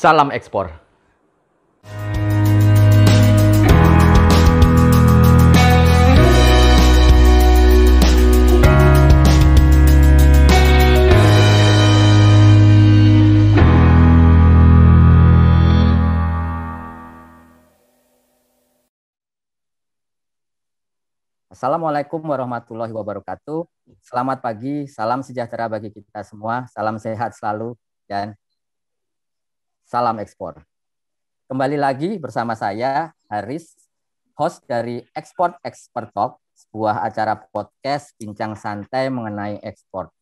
Salam ekspor. Assalamualaikum warahmatullahi wabarakatuh. Selamat pagi, salam sejahtera bagi kita semua, salam sehat selalu, dan salam ekspor. Kembali lagi bersama saya, Haris, host dari Export Expert Talk, sebuah acara podcast bincang santai mengenai ekspor.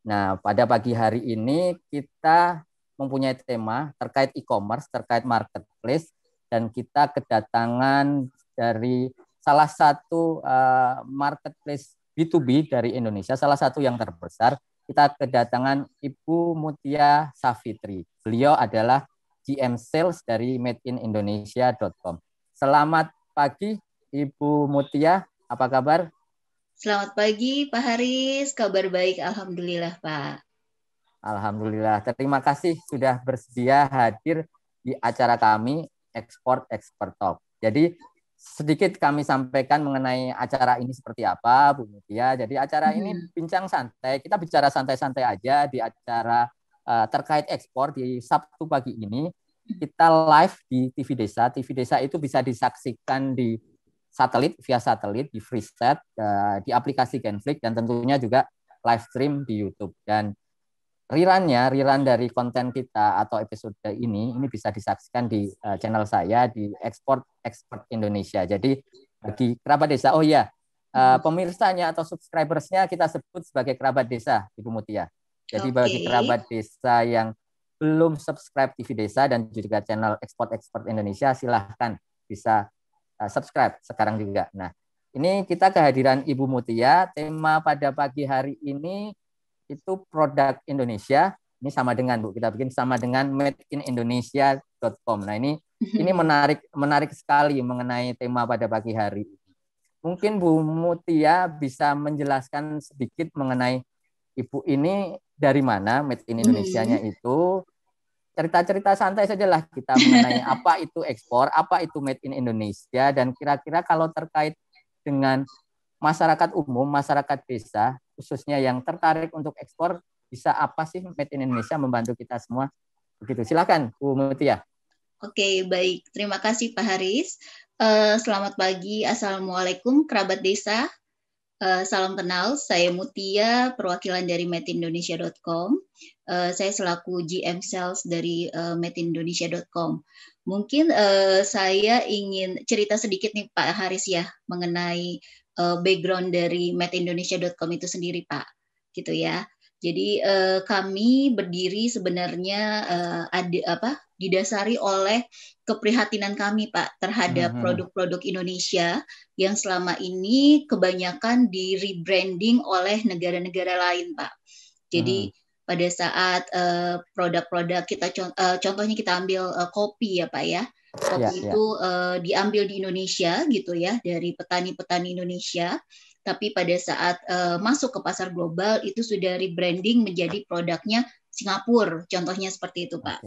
Nah, pada pagi hari ini kita mempunyai tema terkait e-commerce, terkait marketplace, dan kita kedatangan dari salah satu marketplace B2B dari Indonesia, salah satu yang terbesar. Kita kedatangan Ibu Mutia Safitri. Beliau adalah GM Sales dari madeindonesia.com. Selamat pagi Ibu Mutia, apa kabar? Selamat pagi Pak Haris, kabar baik Alhamdulillah Pak. Alhamdulillah, terima kasih sudah bersedia hadir di acara kami Export Expert Talk. Jadi sedikit kami sampaikan mengenai acara ini seperti apa, Bu Mutia. Jadi acara ini bincang santai, kita bicara santai-santai aja di acara terkait ekspor di Sabtu pagi ini. Kita live di TV Desa. TV Desa itu bisa disaksikan di satelit, via satelit, di Freesat, di aplikasi Genflix, dan tentunya juga live stream di YouTube. Dan rerun dari konten kita atau episode ini bisa disaksikan di channel saya di Export Expert Indonesia. Jadi bagi kerabat desa, pemirsanya atau subscribersnya kita sebut sebagai kerabat desa, Ibu Mutia. Jadi bagi kerabat desa yang belum subscribe TV Desa dan juga channel Export Expert Indonesia, silahkan bisa subscribe sekarang juga. Nah, ini kita kehadiran Ibu Mutia. Tema pada pagi hari ini itu produk Indonesia. Ini sama dengan Bu, kita bikin sama dengan madeindonesia.com. Nah, ini menarik sekali mengenai tema pada pagi hari ini. Mungkin Bu Mutia bisa menjelaskan sedikit mengenai Ibu ini dari mana, Made in Indonesia-nya itu. Cerita-cerita santai sajalah kita mengenai apa itu ekspor, apa itu Made in Indonesia, dan kira-kira kalau terkait dengan masyarakat umum, masyarakat desa, khususnya yang tertarik untuk ekspor, bisa apa sih Made in Indonesia membantu kita semua? Begitu, silakan Bu Mutia. Oke, baik. Terima kasih Pak Haris. Selamat pagi, Assalamualaikum kerabat desa. Salam kenal, saya Mutia, perwakilan dari madeindonesia.com. Saya selaku GM Sales dari madeindonesia.com. Mungkin saya ingin cerita sedikit nih Pak Haris ya, mengenai background dari madeindonesia.com itu sendiri Pak, gitu ya. Jadi kami berdiri sebenarnya didasari oleh keprihatinan kami Pak terhadap produk-produk Indonesia yang selama ini kebanyakan di rebranding oleh negara-negara lain Pak. Jadi pada saat produk-produk kita contohnya kita ambil kopi ya Pak ya. Kopi itu diambil di Indonesia gitu ya, dari petani-petani Indonesia. Tapi pada saat masuk ke pasar global itu sudah rebranding menjadi produknya Singapura, contohnya seperti itu Pak.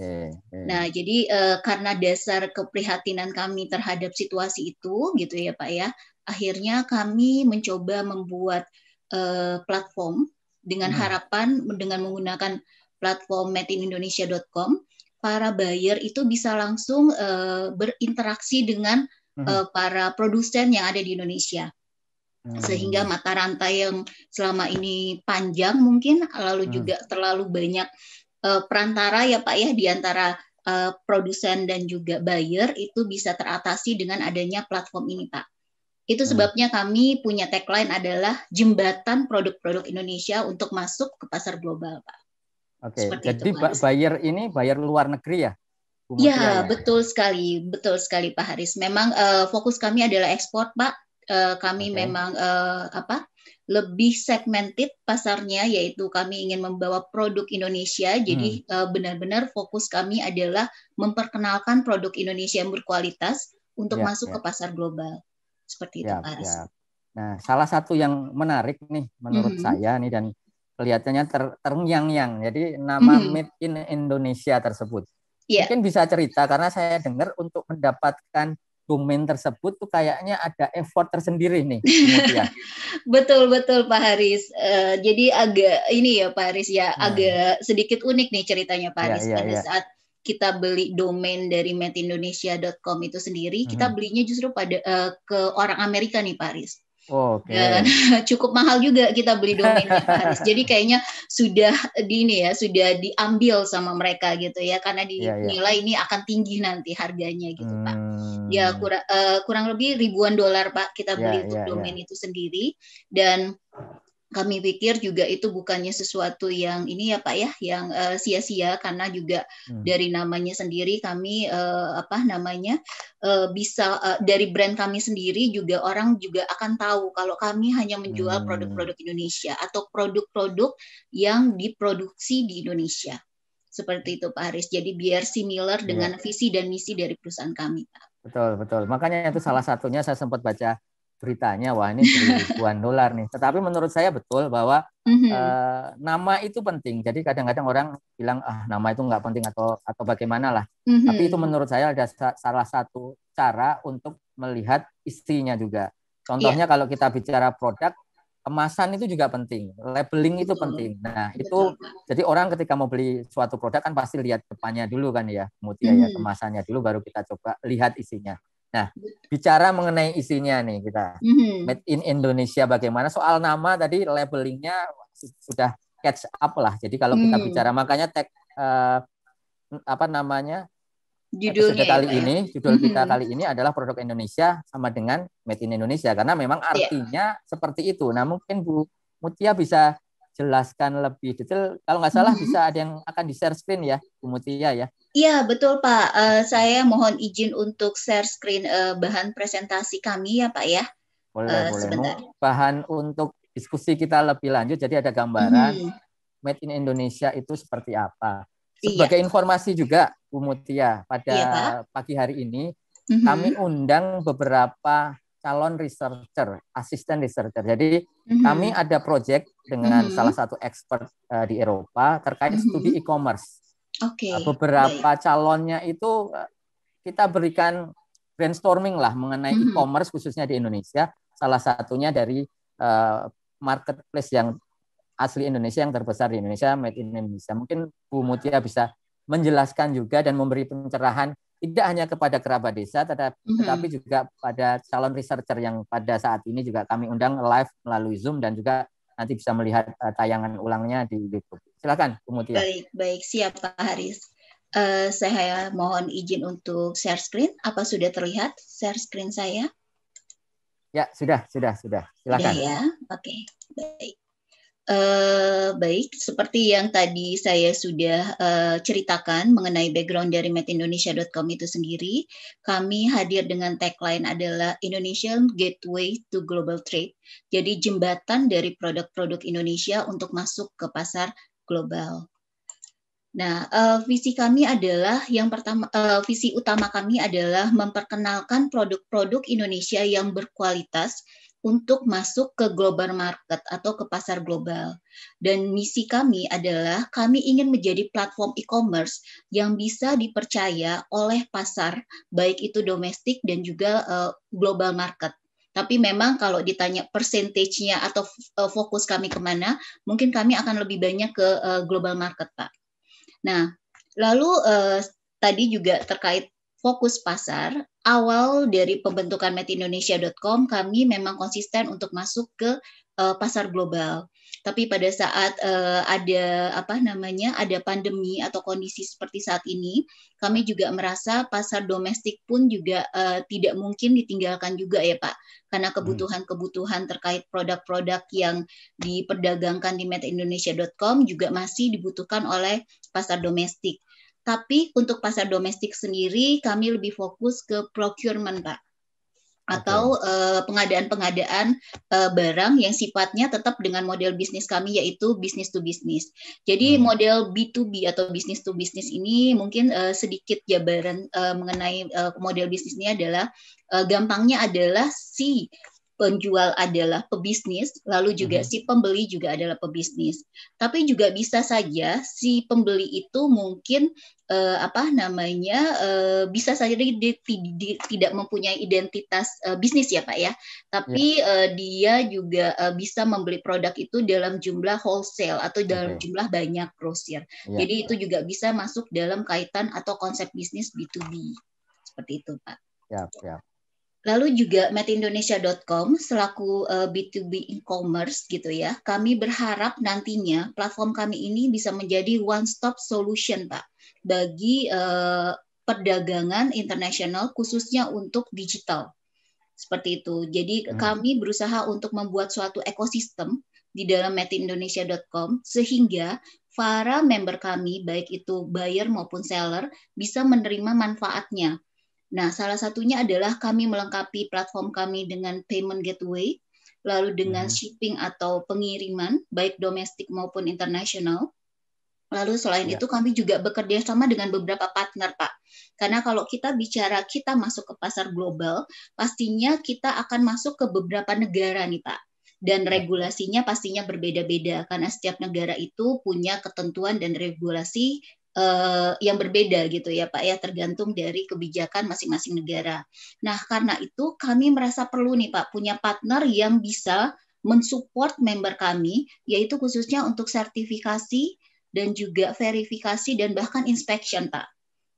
Nah, jadi karena dasar keprihatinan kami terhadap situasi itu, gitu ya Pak ya, akhirnya kami mencoba membuat platform dengan harapan dengan menggunakan platform madeindonesia.com, para buyer itu bisa langsung berinteraksi dengan para produsen yang ada di Indonesia. Sehingga mata rantai yang selama ini panjang mungkin, lalu juga terlalu banyak perantara ya Pak ya di antara produsen dan juga buyer itu bisa teratasi dengan adanya platform ini Pak. Itu sebabnya kami punya tagline adalah jembatan produk-produk Indonesia untuk masuk ke pasar global Pak. Oke, jadi buyer ini buyer luar negeri ya? Ya, betul sekali Pak Haris. Memang fokus kami adalah ekspor Pak. Kami memang lebih segmented pasarnya, yaitu kami ingin membawa produk Indonesia. Jadi benar-benar fokus kami adalah memperkenalkan produk Indonesia yang berkualitas untuk masuk ke pasar global. Seperti itu Pak Haris. Nah, salah satu yang menarik nih menurut saya nih, dan kelihatannya terngiang-ngiang. Jadi nama Made in Indonesia tersebut. Yeah. Mungkin bisa cerita, karena saya dengar untuk mendapatkan domain tersebut tuh kayaknya ada effort tersendiri nih, Mutia. Betul Pak Haris. Jadi agak ini ya Pak Haris ya, agak sedikit unik nih ceritanya Pak Haris. Pada saat kita beli domain dari madeindonesia.com itu sendiri, kita belinya justru ke orang Amerika nih Pak Haris. Dan cukup mahal juga kita beli domainnya Pak Haris. Jadi kayaknya sudah sudah diambil sama mereka gitu ya, karena dinilai ini akan tinggi nanti harganya gitu Pak. Ya kurang lebih ribuan dolar Pak kita beli untuk domain itu sendiri, dan kami pikir juga itu bukannya sesuatu yang ini ya Pak ya, yang sia-sia, karena juga dari namanya sendiri kami bisa dari brand kami sendiri juga orang juga akan tahu kalau kami hanya menjual produk-produk Indonesia atau produk-produk yang diproduksi di Indonesia. Seperti itu Pak Haris. Jadi biar similar dengan visi dan misi dari perusahaan kami Pak. Betul. Makanya itu salah satunya saya sempat baca beritanya, wah ini ribuan dolar nih. Tetapi menurut saya betul bahwa nama itu penting. Jadi kadang-kadang orang bilang nama itu nggak penting atau bagaimana lah. Tapi itu menurut saya ada salah satu cara untuk melihat isinya juga. Contohnya kalau kita bicara produk, kemasan itu juga penting, labeling itu penting. Nah itu jadi orang ketika mau beli suatu produk kan pasti lihat depannya dulu kan ya, Mutia ya, kemasannya dulu baru kita coba lihat isinya. Nah, bicara mengenai isinya nih kita, Made in Indonesia bagaimana, soal nama tadi labelingnya sudah catch up lah. Jadi kalau kita bicara, makanya tag judul kita kali ini adalah produk Indonesia sama dengan Made in Indonesia, karena memang artinya seperti itu. Nah, mungkin Bu Mutia bisa jelaskan lebih detail. Kalau nggak salah bisa ada yang akan di-share screen ya, Bu Mutia ya. Iya, betul Pak. Saya mohon izin untuk share screen bahan presentasi kami ya Pak ya. Boleh. Bahan untuk diskusi kita lebih lanjut, jadi ada gambaran Made in Indonesia itu seperti apa. Sebagai informasi juga Bu Mutia, pada pagi hari ini kami undang beberapa calon researcher, asisten researcher. Jadi kami ada project dengan salah satu expert di Eropa terkait studi e-commerce. Beberapa calonnya itu kita berikan brainstorming lah mengenai e-commerce khususnya di Indonesia. Salah satunya dari marketplace yang asli Indonesia, yang terbesar di Indonesia, Made in Indonesia. Mungkin Bu Mutia bisa menjelaskan juga dan memberi pencerahan tidak hanya kepada kerabat desa, tetapi juga pada calon researcher yang pada saat ini juga kami undang live melalui Zoom dan juga nanti bisa melihat tayangan ulangnya di YouTube. Silakan, Bu Mutia. Baik, siap Pak Haris. Saya mohon izin untuk share screen. Apa sudah terlihat share screen saya? Ya, sudah. Silakan. Sudah ya, oke. Baik. Baik, seperti yang tadi saya sudah ceritakan mengenai background dari madeindonesia.com itu sendiri, kami hadir dengan tagline adalah Indonesian Gateway to Global Trade. Jadi jembatan dari produk-produk Indonesia untuk masuk ke pasar global. Nah, visi kami adalah yang pertama, visi utama kami adalah memperkenalkan produk-produk Indonesia yang berkualitas untuk masuk ke global market atau ke pasar global. Dan misi kami adalah kami ingin menjadi platform e-commerce yang bisa dipercaya oleh pasar, baik itu domestik dan juga global market. Tapi memang kalau ditanya persentasenya atau fokus kami kemana, mungkin kami akan lebih banyak ke global market, Pak. Nah, lalu tadi juga terkait fokus pasar, awal dari pembentukan madeindonesia.com kami memang konsisten untuk masuk ke pasar global. Tapi pada saat ada pandemi atau kondisi seperti saat ini, kami juga merasa pasar domestik pun juga tidak mungkin ditinggalkan juga ya Pak, karena kebutuhan-kebutuhan terkait produk-produk yang diperdagangkan di madeindonesia.com juga masih dibutuhkan oleh pasar domestik. Tapi untuk pasar domestik sendiri kami lebih fokus ke procurement, Pak. Atau pengadaan-pengadaan barang yang sifatnya tetap dengan model bisnis kami yaitu business to business. Jadi model B2B atau business to business ini mungkin sedikit jabaran mengenai model bisnisnya adalah gampangnya adalah si penjual adalah pebisnis, lalu juga si pembeli juga adalah pebisnis. Tapi juga bisa saja si pembeli itu mungkin bisa saja tidak mempunyai identitas bisnis ya Pak ya, tapi dia juga bisa membeli produk itu dalam jumlah wholesale atau dalam jumlah banyak grosir. Jadi itu juga bisa masuk dalam kaitan atau konsep bisnis B2B seperti itu Pak. Lalu juga matindonesia.com selaku B2B e-commerce gitu ya, kami berharap nantinya platform kami ini bisa menjadi one-stop solution Pak bagi perdagangan internasional khususnya untuk digital. Seperti itu. Jadi kami berusaha untuk membuat suatu ekosistem di dalam matindonesia.com sehingga para member kami baik itu buyer maupun seller bisa menerima manfaatnya. Nah, salah satunya adalah kami melengkapi platform kami dengan payment gateway, lalu dengan shipping atau pengiriman, baik domestik maupun internasional. Lalu selain itu kami juga bekerja sama dengan beberapa partner, Pak. Karena kalau kita bicara kita masuk ke pasar global, pastinya kita akan masuk ke beberapa negara nih, Pak. Dan regulasinya pastinya berbeda-beda, karena setiap negara itu punya ketentuan dan regulasi yang berbeda gitu ya Pak ya, tergantung dari kebijakan masing-masing negara. Nah karena itu kami merasa perlu nih Pak punya partner yang bisa mensupport member kami, yaitu khususnya untuk sertifikasi dan juga verifikasi dan bahkan inspection Pak.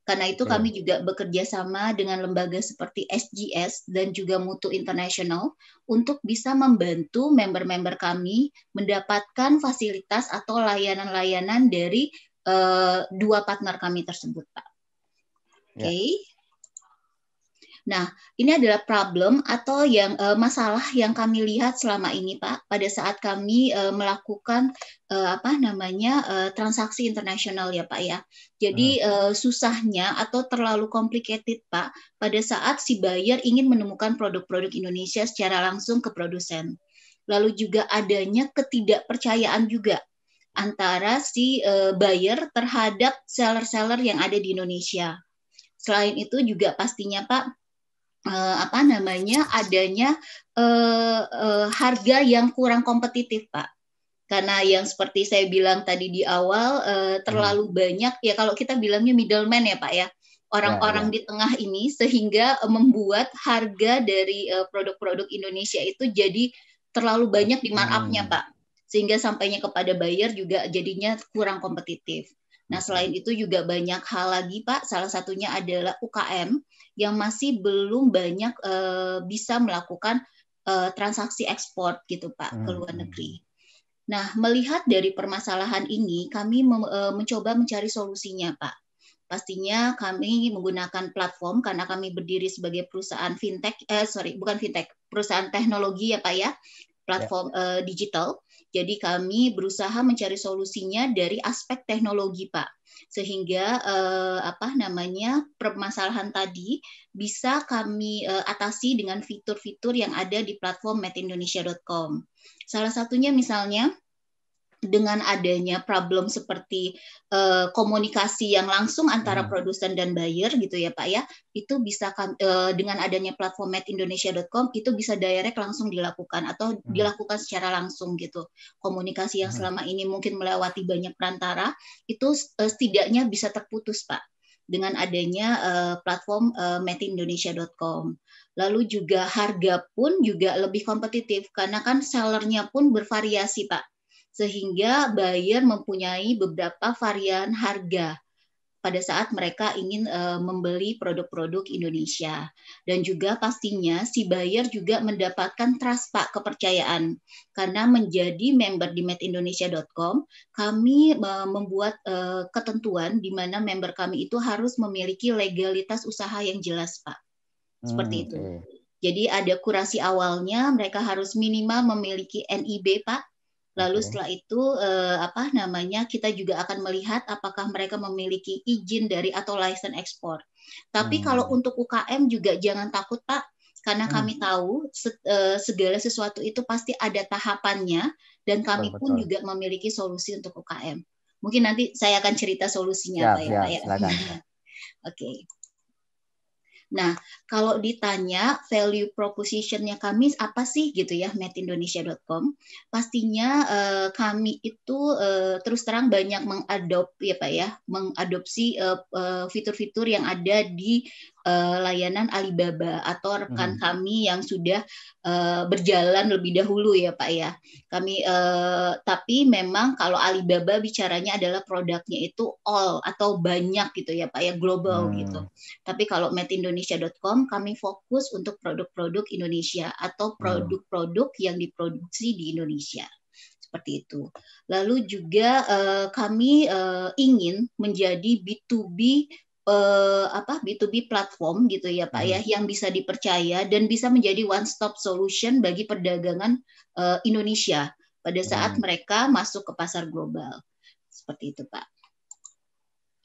Karena itu kami juga bekerja sama dengan lembaga seperti SGS dan juga Mutu International untuk bisa membantu member-member kami mendapatkan fasilitas atau layanan-layanan dari dua partner kami tersebut, Pak. Oke. Nah, ini adalah problem atau yang masalah yang kami lihat selama ini, Pak, pada saat kami melakukan transaksi internasional ya, Pak ya. Jadi susahnya atau terlalu complicated, Pak, pada saat si buyer ingin menemukan produk-produk Indonesia secara langsung ke produsen. Lalu juga adanya ketidakpercayaan juga antara si buyer terhadap seller-seller yang ada di Indonesia. Selain itu juga pastinya Pak adanya harga yang kurang kompetitif Pak. Karena yang seperti saya bilang tadi di awal terlalu banyak ya kalau kita bilangnya middleman ya Pak ya. Orang-orang di tengah ini sehingga membuat harga dari produk-produk Indonesia itu jadi terlalu banyak di markup-nya Pak. Sehingga sampainya kepada buyer juga jadinya kurang kompetitif. Nah, selain itu juga banyak hal lagi, Pak. Salah satunya adalah UKM yang masih belum banyak bisa melakukan transaksi ekspor gitu, Pak, ke luar negeri. Nah, melihat dari permasalahan ini, kami mencoba mencari solusinya, Pak. Pastinya kami menggunakan platform karena kami berdiri sebagai perusahaan perusahaan teknologi ya, Pak ya, platform digital. Jadi kami berusaha mencari solusinya dari aspek teknologi, Pak. Sehingga permasalahan tadi bisa kami atasi dengan fitur-fitur yang ada di platform matindonesia.com. Salah satunya misalnya dengan adanya problem seperti komunikasi yang langsung antara produsen dan buyer gitu ya Pak ya, itu bisa dengan adanya platform matindonesia.com itu bisa direct langsung dilakukan atau dilakukan secara langsung gitu. Komunikasi yang selama ini mungkin melewati banyak perantara itu setidaknya bisa terputus Pak dengan adanya platform matindonesia.com. Lalu juga harga pun juga lebih kompetitif karena kan sellernya pun bervariasi Pak. Sehingga buyer mempunyai beberapa varian harga pada saat mereka ingin membeli produk-produk Indonesia. Dan juga pastinya si buyer juga mendapatkan trust Pak, kepercayaan. Karena menjadi member di matindonesia.com, kami membuat ketentuan di mana member kami itu harus memiliki legalitas usaha yang jelas Pak. Seperti itu. Jadi ada kurasi awalnya, mereka harus minimal memiliki NIB Pak. Lalu setelah itu kita juga akan melihat apakah mereka memiliki izin dari atau license ekspor. Tapi kalau untuk UKM juga jangan takut Pak, karena kami tahu segala sesuatu itu pasti ada tahapannya dan kami pun juga memiliki solusi untuk UKM. Mungkin nanti saya akan cerita solusinya Pak ya. Oke. Nah, kalau ditanya value proposition-nya kami apa sih gitu ya, madeindonesia.com, pastinya kami itu terus terang banyak mengadopsi fitur-fitur yang ada di layanan Alibaba atau rekan kami yang sudah berjalan lebih dahulu ya Pak ya. Kami tapi memang kalau Alibaba bicaranya adalah produknya itu all atau banyak gitu ya Pak ya, global gitu. Tapi kalau madeindonesia.com kami fokus untuk produk-produk Indonesia atau produk-produk yang diproduksi di Indonesia. Seperti itu. Lalu juga kami ingin menjadi B2B B2B platform gitu ya Pak ya, yang bisa dipercaya dan bisa menjadi one stop solution bagi perdagangan Indonesia pada saat mereka masuk ke pasar global. Seperti itu Pak.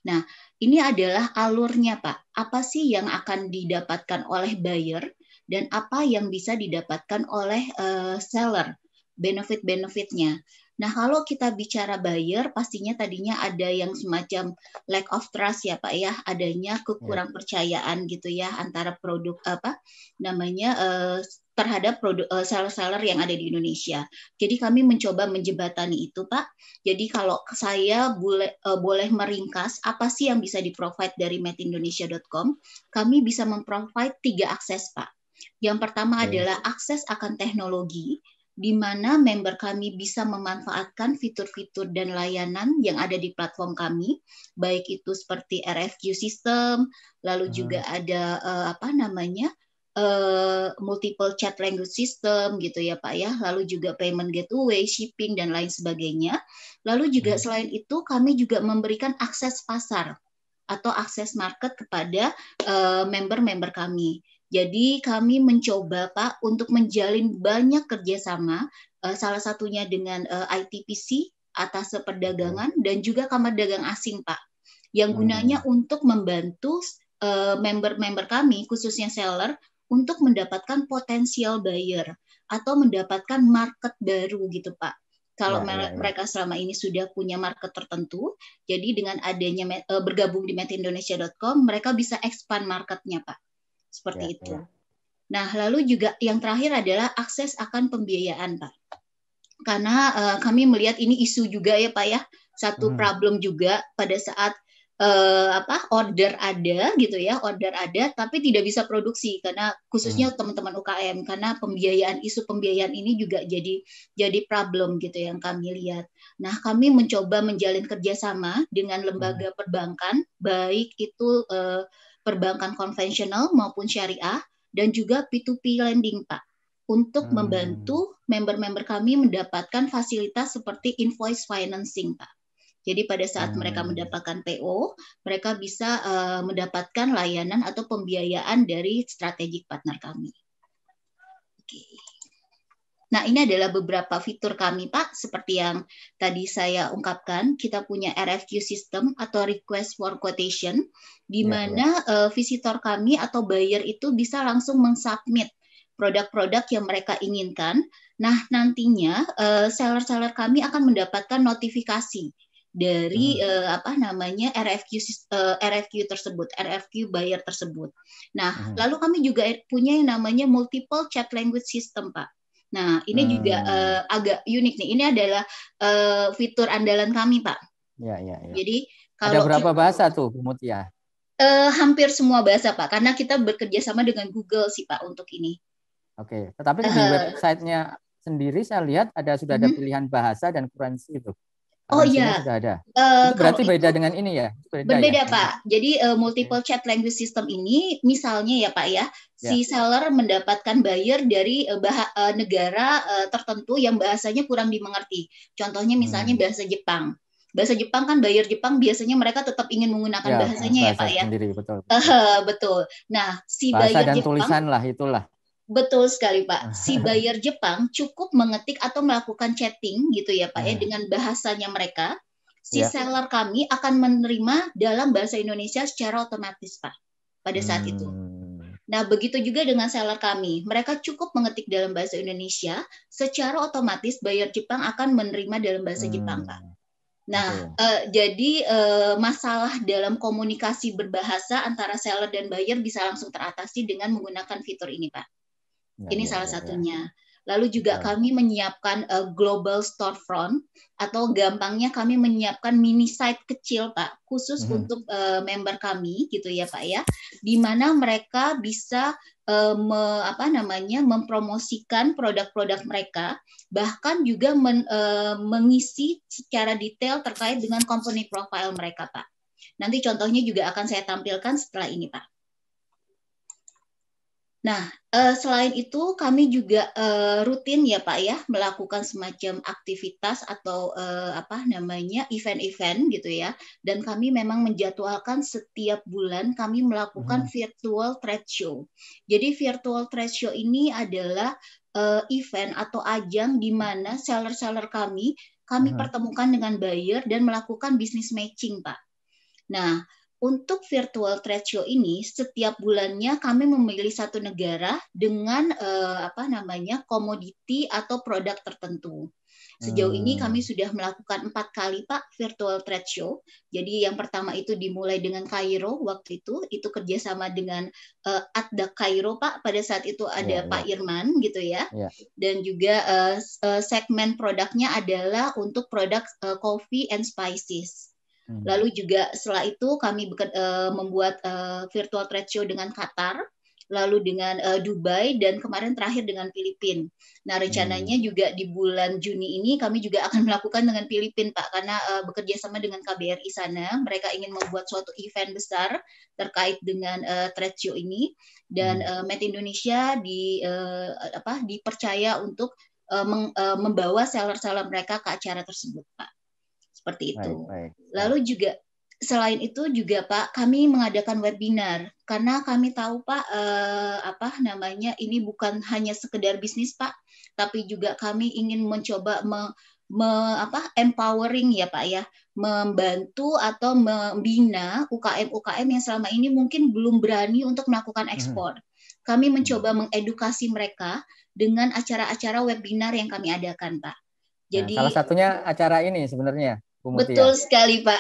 Nah, ini adalah alurnya, Pak. Apa sih yang akan didapatkan oleh buyer dan apa yang bisa didapatkan oleh seller, benefit-benefitnya. Nah, kalau kita bicara buyer, pastinya tadinya ada yang semacam lack of trust ya, Pak ya, adanya kekurang percayaan gitu ya antara produk terhadap produk seller-seller yang ada di Indonesia. Jadi kami mencoba menjembatani itu, Pak. Jadi kalau saya boleh meringkas apa sih yang bisa di-provide dari madeindonesia.com, kami bisa memprovide 3 akses, Pak. Yang pertama adalah akses akan teknologi, di mana member kami bisa memanfaatkan fitur-fitur dan layanan yang ada di platform kami, baik itu seperti RFQ system, lalu juga ada multiple chat language system gitu ya Pak ya, lalu juga payment gateway, shipping dan lain sebagainya. Lalu juga selain itu kami juga memberikan akses pasar atau akses market kepada member-member kami. Jadi kami mencoba Pak untuk menjalin banyak kerjasama, salah satunya dengan ITPC atas perdagangan dan juga Kamar Dagang Asing Pak, yang gunanya untuk membantu member-member kami khususnya seller untuk mendapatkan potensial buyer atau mendapatkan market baru gitu Pak. Kalau mereka selama ini sudah punya market tertentu, jadi dengan adanya bergabung di madeindonesia.com, mereka bisa expand marketnya Pak. Seperti itu. Nah, lalu juga yang terakhir adalah akses akan pembiayaan, Pak. Karena kami melihat ini isu juga ya, Pak ya. Satu problem juga pada saat order ada gitu ya, order ada tapi tidak bisa produksi karena khususnya teman-teman UKM karena isu pembiayaan ini juga jadi problem gitu yang kami lihat. Nah, kami mencoba menjalin kerjasama dengan lembaga perbankan, baik itu perbankan konvensional maupun syariah, dan juga P2P lending, Pak, untuk membantu member-member kami mendapatkan fasilitas seperti invoice financing, Pak. Jadi pada saat mereka mendapatkan PO, mereka bisa mendapatkan layanan atau pembiayaan dari strategic partner kami. Oke. Nah, ini adalah beberapa fitur kami, Pak. Seperti yang tadi saya ungkapkan, kita punya RFQ system atau request for quotation, di mana visitor kami atau buyer itu bisa langsung mensubmit produk-produk yang mereka inginkan. Nah, nantinya seller-seller kami akan mendapatkan notifikasi dari RFQ tersebut, RFQ buyer tersebut. Nah, lalu kami juga punya yang namanya multiple chat language system, Pak. Nah, ini juga agak unik nih. Ini adalah fitur andalan kami, Pak. Ya. Jadi kalau ada berapa bahasa tuh, Bu Mutia? Hampir semua bahasa, Pak. Karena kita bekerja sama dengan Google sih, Pak, untuk ini. Oke. Tetapi di websitenya sendiri saya lihat sudah ada pilihan bahasa dan currency itu. Oh iya, sudah ada. Itu berarti beda dengan ini ya? Berbeda ya? Pak. Jadi multiple chat language system ini, misalnya ya Pak ya, si seller mendapatkan buyer dari negara tertentu yang bahasanya kurang dimengerti. Contohnya misalnya bahasa Jepang. Bahasa Jepang kan buyer Jepang biasanya mereka tetap ingin menggunakan bahasanya ya Pak ya. Sendiri, betul. Betul. Nah, si bahasa buyer dan Jepang, tulisan lah itulah. Betul sekali Pak. Si buyer Jepang cukup mengetik atau melakukan chatting gitu ya Pak ya dengan bahasanya mereka. Si seller kami akan menerima dalam bahasa Indonesia secara otomatis Pak pada saat itu. Nah, begitu juga dengan seller kami. Mereka cukup mengetik dalam bahasa Indonesia, secara otomatis buyer Jepang akan menerima dalam bahasa Jepang Pak. Nah, jadi masalah dalam komunikasi berbahasa antara seller dan buyer bisa langsung teratasi dengan menggunakan fitur ini, Pak. Ini salah satunya. Lalu juga kami menyiapkan global storefront, atau gampangnya kami menyiapkan mini site kecil, Pak, khusus untuk member kami, gitu ya, Pak ya, di mana mereka bisa mempromosikan produk-produk mereka, bahkan juga mengisi secara detail terkait dengan company profile mereka, Pak. Nanti contohnya juga akan saya tampilkan setelah ini, Pak. Nah, selain itu kami juga rutin ya Pak ya melakukan semacam aktivitas atau event-event gitu ya. Dan kami memang menjadwalkan setiap bulan kami melakukan virtual trade show. Jadi virtual trade show ini adalah event atau ajang di mana seller-seller kami pertemukan dengan buyer dan melakukan business matching, Pak. Nah, untuk virtual trade show ini, setiap bulannya kami memilih satu negara dengan komoditi atau produk tertentu. Sejauh ini kami sudah melakukan 4 kali, Pak, virtual trade show. Jadi yang pertama itu dimulai dengan Kairo waktu itu kerjasama dengan Adda Kairo, Pak. Pada saat itu ada Pak Irman gitu ya. Dan juga segmen produknya adalah untuk produk coffee and spices. Lalu juga setelah itu kami membuat virtual trade show dengan Qatar, lalu dengan Dubai, dan kemarin terakhir dengan Filipina. Nah, rencananya juga di bulan Juni ini kami juga akan melakukan dengan Filipina, Pak, karena bekerja sama dengan KBRI sana. Mereka ingin membuat suatu event besar terkait dengan trade show ini, dan Made Indonesia dipercaya untuk membawa seller-seller mereka ke acara tersebut, Pak. Seperti itu. Baik. Lalu juga selain itu juga Pak, kami mengadakan webinar karena kami tahu Pak ini bukan hanya sekedar bisnis Pak, tapi juga kami ingin mencoba empowering ya Pak ya, membantu atau membina UKM-UKM yang selama ini mungkin belum berani untuk melakukan ekspor. Kami mencoba mengedukasi mereka dengan acara-acara webinar yang kami adakan, Pak. Jadi salah satunya acara ini sebenarnya. Betul sekali Pak,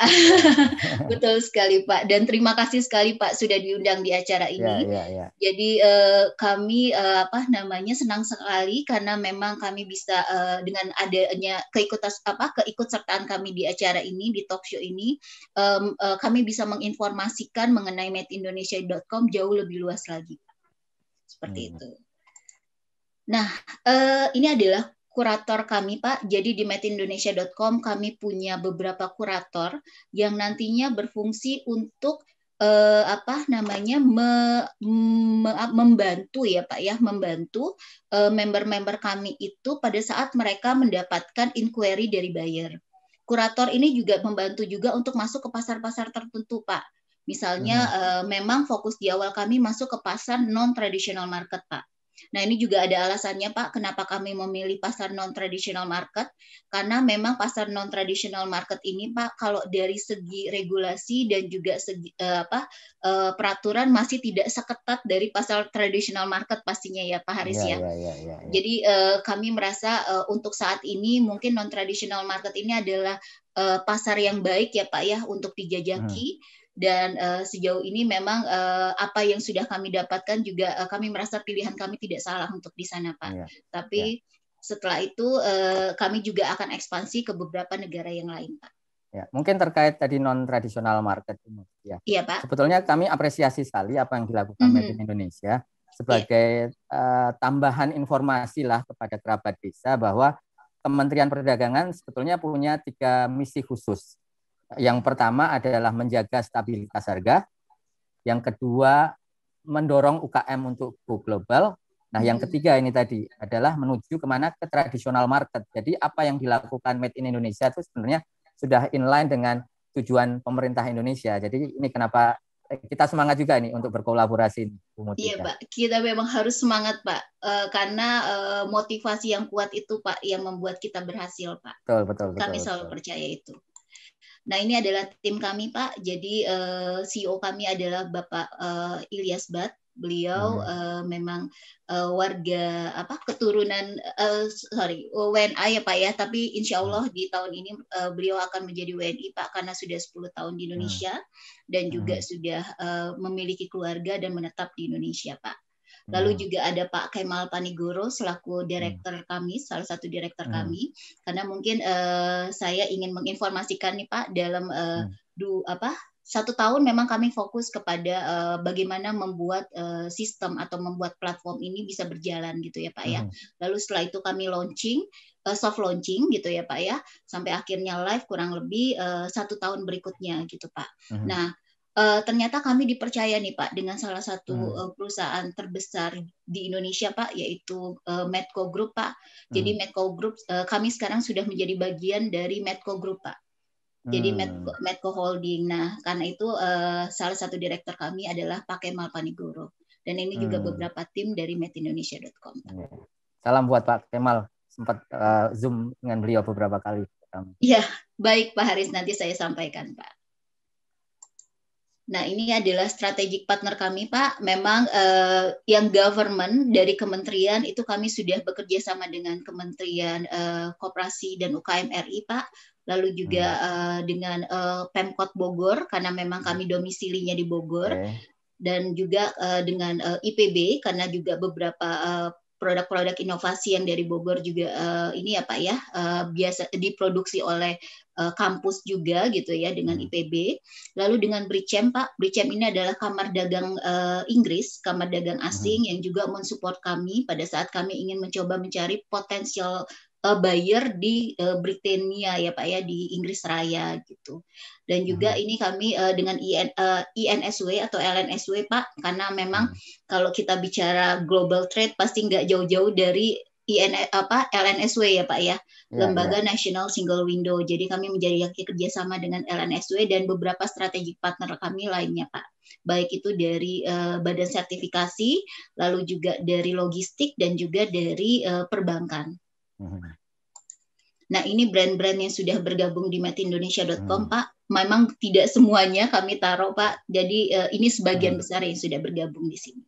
betul sekali Pak. Dan terima kasih sekali Pak sudah diundang di acara ini. Jadi kami senang sekali karena memang kami bisa dengan adanya keikutsertaan kami di acara ini, di talk show ini, kami bisa menginformasikan mengenai madeindonesia.com jauh lebih luas lagi, Pak. Seperti itu. Nah, ini adalah kurator kami, Pak. Jadi di madeindonesia.com kami punya beberapa kurator yang nantinya berfungsi untuk membantu ya, Pak ya, membantu member-member kami itu pada saat mereka mendapatkan inquiry dari buyer. Kurator ini juga membantu juga untuk masuk ke pasar-pasar tertentu, Pak. Misalnya memang fokus di awal kami masuk ke pasar non-traditional market, Pak. Nah, ini juga ada alasannya, Pak, kenapa kami memilih pasar non-traditional market. Karena memang pasar non-traditional market ini, Pak, kalau dari segi regulasi dan juga segi peraturan masih tidak seketat dari pasar traditional market pastinya ya, Pak Haris ya. Jadi kami merasa untuk saat ini mungkin non-traditional market ini adalah pasar yang baik ya, Pak ya, untuk dijajaki. Dan sejauh ini memang apa yang sudah kami dapatkan juga kami merasa pilihan kami tidak salah untuk di sana, Pak. Tapi setelah itu kami juga akan ekspansi ke beberapa negara yang lain, Pak. Ya, mungkin terkait tadi non-traditional market ya. Iya, Pak. Sebetulnya kami apresiasi sekali apa yang dilakukan Made in Indonesia sebagai tambahan informasi lah kepada kerabat desa bahwa Kementerian Perdagangan sebetulnya punya 3 misi khusus. Yang pertama adalah menjaga stabilitas harga, yang kedua mendorong UKM untuk go global. Nah, yang ketiga ini tadi adalah menuju kemana ke tradisional market. Jadi apa yang dilakukan Made in Indonesia itu sebenarnya sudah inline dengan tujuan pemerintah Indonesia. Jadi ini kenapa kita semangat juga nih untuk berkolaborasi. Iya Pak, kita memang harus semangat Pak, karena motivasi yang kuat itu Pak yang membuat kita berhasil Pak. Betul. Kami selalu percaya itu. Nah, ini adalah tim kami, Pak. Jadi CEO kami adalah Bapak Ilyas Bat. Beliau memang warga keturunan WNA ya Pak ya, tapi insya Allah di tahun ini beliau akan menjadi WNI Pak, karena sudah 10 tahun di Indonesia dan juga sudah memiliki keluarga dan menetap di Indonesia Pak. Lalu juga ada Pak Kemal Panigoro selaku direktur kami, salah satu direktur kami, karena mungkin saya ingin menginformasikan nih Pak, dalam 1 tahun memang kami fokus kepada bagaimana membuat sistem atau membuat platform ini bisa berjalan gitu ya Pak ya. Lalu setelah itu kami launching, soft launching gitu ya Pak ya, sampai akhirnya live kurang lebih 1 tahun berikutnya gitu Pak. Nah, ternyata kami dipercaya nih Pak dengan salah satu perusahaan terbesar di Indonesia Pak, yaitu Medco Group Pak. Jadi Medco Group kami sekarang sudah menjadi bagian dari Medco Group Pak. Jadi Medco Holding. Nah, karena itu salah satu direktur kami adalah Pak Kemal Panigoro. Dan ini juga beberapa tim dari medindonesia.com. Salam buat Pak Kemal. Sempat Zoom dengan beliau beberapa kali. Iya, baik Pak Haris, nanti saya sampaikan Pak. Nah, ini adalah strategic partner kami, Pak. Memang yang government dari kementerian itu kami sudah bekerja sama dengan Kementerian Koperasi dan UKM RI, Pak. Lalu juga dengan Pemkot Bogor, karena memang kami domisilinya di Bogor. Dan juga dengan IPB, karena juga beberapa produk-produk inovasi yang dari Bogor juga ini ya Pak ya, biasa diproduksi oleh kampus juga gitu ya dengan IPB. Lalu dengan Brichem Pak, Brichem ini adalah kamar dagang Inggris, kamar dagang asing yang juga mensupport kami pada saat kami ingin mencoba mencari potensial buyer di Britania ya Pak ya, di Inggris Raya gitu. Dan juga ini kami dengan INSW atau LNSW Pak, karena memang kalau kita bicara global trade pasti nggak jauh-jauh dari LNSW ya Pak ya, Lembaga National Single Window. Jadi kami menjadi kerjasama dengan LNSW dan beberapa strategic partner kami lainnya Pak. Baik itu dari badan sertifikasi, lalu juga dari logistik dan juga dari perbankan. Nah, ini brand-brand yang sudah bergabung di medindonesia.com Pak. Memang tidak semuanya kami taruh Pak. Jadi ini sebagian besar yang sudah bergabung di sini.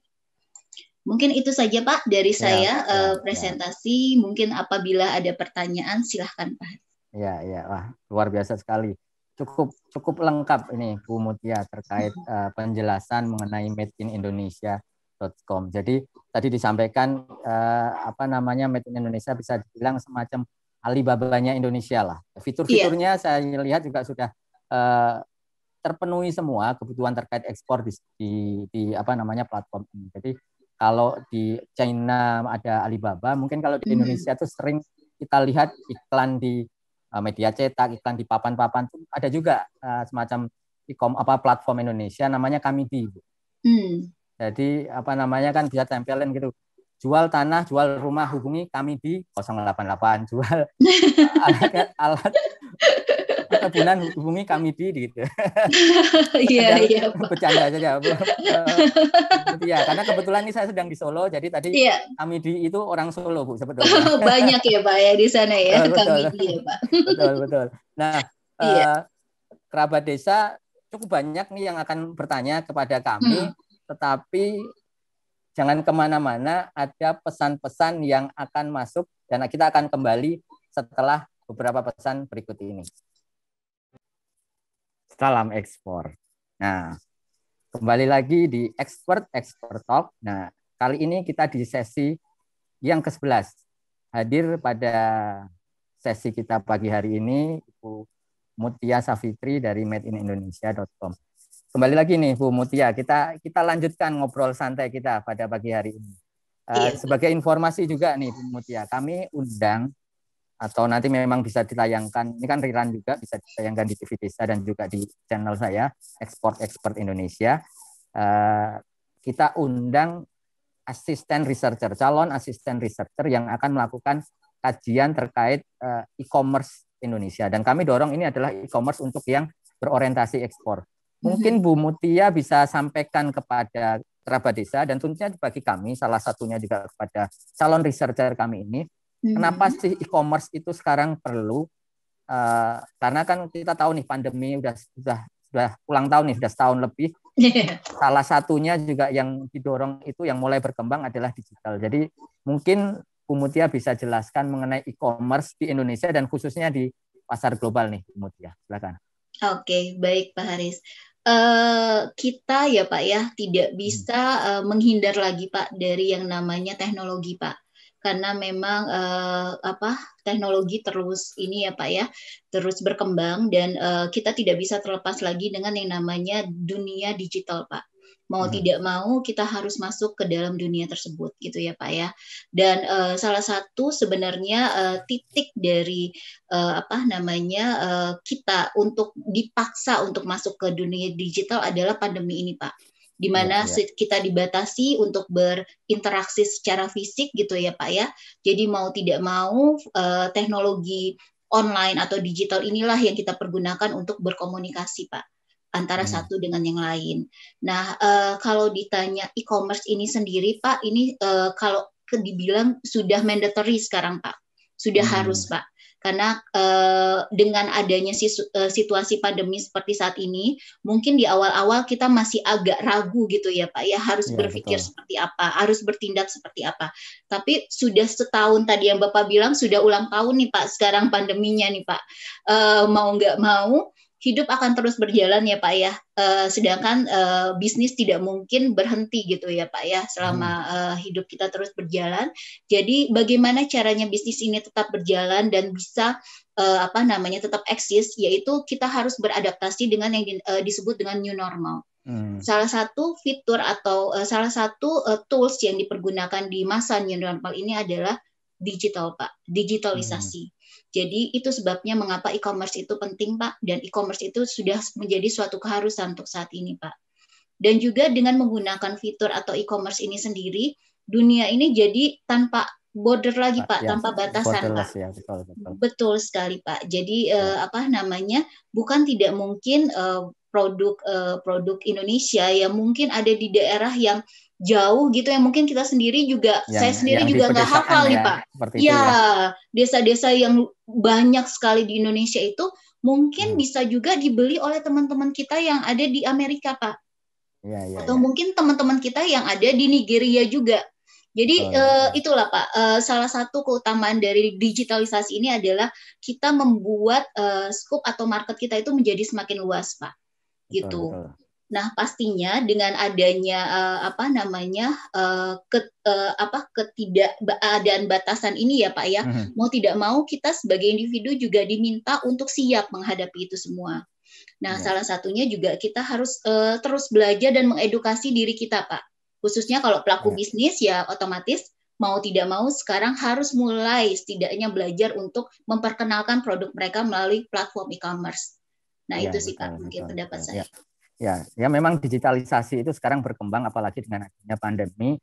Mungkin itu saja Pak dari saya presentasi. Mungkin apabila ada pertanyaan silahkan Pak. Ya, wah luar biasa sekali. Cukup lengkap ini Bu Mutia terkait penjelasan mengenai madeindonesia.com. Jadi tadi disampaikan Made in Indonesia bisa dibilang semacam Alibaba-nya Indonesia lah. Fitur-fiturnya saya lihat juga sudah terpenuhi semua kebutuhan terkait ekspor di platform ini. Jadi kalau di China ada Alibaba, mungkin kalau di Indonesia tuh sering kita lihat iklan di media cetak, iklan di papan-papan tuh ada juga semacam platform Indonesia namanya Kamidi. Jadi kan bisa tempelin gitu. Jual tanah, jual rumah, hubungi kami di 088. Jual alat perkebunan, hubungi kami di gitu. Iya. Bercanda saja. Ya, karena kebetulan ini saya sedang di Solo, jadi tadi kami di itu orang Solo Bu sebetulnya. Banyak ya Pak ya di sana ya. Betul. Kami ya Pak. Betul. Nah, kerabat desa cukup banyak nih yang akan bertanya kepada kami, tetapi jangan kemana-mana, ada pesan-pesan yang akan masuk dan kita akan kembali setelah beberapa pesan berikut ini. Salam ekspor. Nah, kembali lagi di Expert Talk. Nah, kali ini kita di sesi yang ke-11. Hadir pada sesi kita pagi hari ini Ibu Mutia Safitri dari madeindonesia.com. Kembali lagi nih Bu Mutia, kita lanjutkan ngobrol santai kita pada pagi hari ini. Sebagai informasi juga nih Bu Mutia, kami undang atau nanti memang bisa ditayangkan, ini kan rerun juga bisa ditayangkan di TV Desa dan juga di channel saya, Expert Indonesia. Kita undang asisten researcher, calon asisten researcher yang akan melakukan kajian terkait e-commerce Indonesia. Dan kami dorong ini adalah e-commerce untuk yang berorientasi ekspor. Mungkin Bu Mutia bisa sampaikan kepada kerabat desa dan tentunya bagi kami, salah satunya juga kepada calon researcher kami ini, kenapa sih e-commerce itu sekarang perlu? Karena kan kita tahu nih pandemi sudah ulang tahun nih, sudah setahun lebih, Salah satunya juga yang didorong itu yang mulai berkembang adalah digital. Jadi mungkin Bu Mutia bisa jelaskan mengenai e-commerce di Indonesia dan khususnya di pasar global nih, Bu Mutia. Silakan. Oke, baik Pak Haris. Kita ya Pak ya tidak bisa menghindar lagi Pak dari yang namanya teknologi Pak. Karena memang teknologi terus ini ya Pak ya terus berkembang dan kita tidak bisa terlepas lagi dengan yang namanya dunia digital Pak. Mau tidak mau kita harus masuk ke dalam dunia tersebut gitu ya Pak ya. Dan salah satu sebenarnya titik dari kita untuk dipaksa untuk masuk ke dunia digital adalah pandemi ini Pak, di mana kita dibatasi untuk berinteraksi secara fisik gitu ya Pak ya. Jadi mau tidak mau teknologi online atau digital inilah yang kita pergunakan untuk berkomunikasi Pak antara satu dengan yang lain. Nah, kalau ditanya e-commerce ini sendiri Pak, ini kalau dibilang sudah mandatory sekarang Pak, sudah harus Pak. Karena dengan adanya situasi pandemi seperti saat ini, mungkin di awal-awal kita masih agak ragu gitu ya Pak ya, harus berpikir seperti apa, harus bertindak seperti apa. Tapi sudah setahun tadi yang Bapak bilang, sudah ulang tahun nih Pak, sekarang pandeminya nih Pak. Mau nggak mau, hidup akan terus berjalan ya Pak ya. Sedangkan bisnis tidak mungkin berhenti gitu ya Pak ya selama hidup kita terus berjalan. Jadi bagaimana caranya bisnis ini tetap berjalan dan bisa tetap eksis, yaitu kita harus beradaptasi dengan yang disebut dengan new normal. Salah satu fitur atau salah satu tools yang dipergunakan di masa new normal ini adalah digital Pak, digitalisasi. Jadi itu sebabnya mengapa e-commerce itu penting Pak, dan e-commerce itu sudah menjadi suatu keharusan untuk saat ini Pak. Dan juga dengan menggunakan fitur atau e-commerce ini sendiri, dunia ini jadi tanpa border lagi Pak, tanpa batasan Pak. Ya, betul sekali Pak. Jadi bukan tidak mungkin produk Indonesia yang mungkin ada di daerah yang jauh gitu yang mungkin kita sendiri juga saya sendiri juga nggak hafal nih Pak. Desa-desa yang banyak sekali di Indonesia itu mungkin bisa juga dibeli oleh teman-teman kita yang ada di Amerika Pak. Atau mungkin teman-teman kita yang ada di Nigeria juga. Jadi itulah Pak, salah satu keutamaan dari digitalisasi ini adalah kita membuat scope atau market kita itu menjadi semakin luas Pak. Gitu. Betul. Nah, pastinya dengan adanya ketidakadaan batasan ini ya Pak ya, mau tidak mau kita sebagai individu juga diminta untuk siap menghadapi itu semua. Nah, salah satunya juga kita harus terus belajar dan mengedukasi diri kita Pak. Khususnya kalau pelaku bisnis ya otomatis mau tidak mau sekarang harus mulai setidaknya belajar untuk memperkenalkan produk mereka melalui platform e-commerce. Nah, itu sih Pak mungkin pendapat saya. Ya, memang digitalisasi itu sekarang berkembang apalagi dengan adanya pandemi.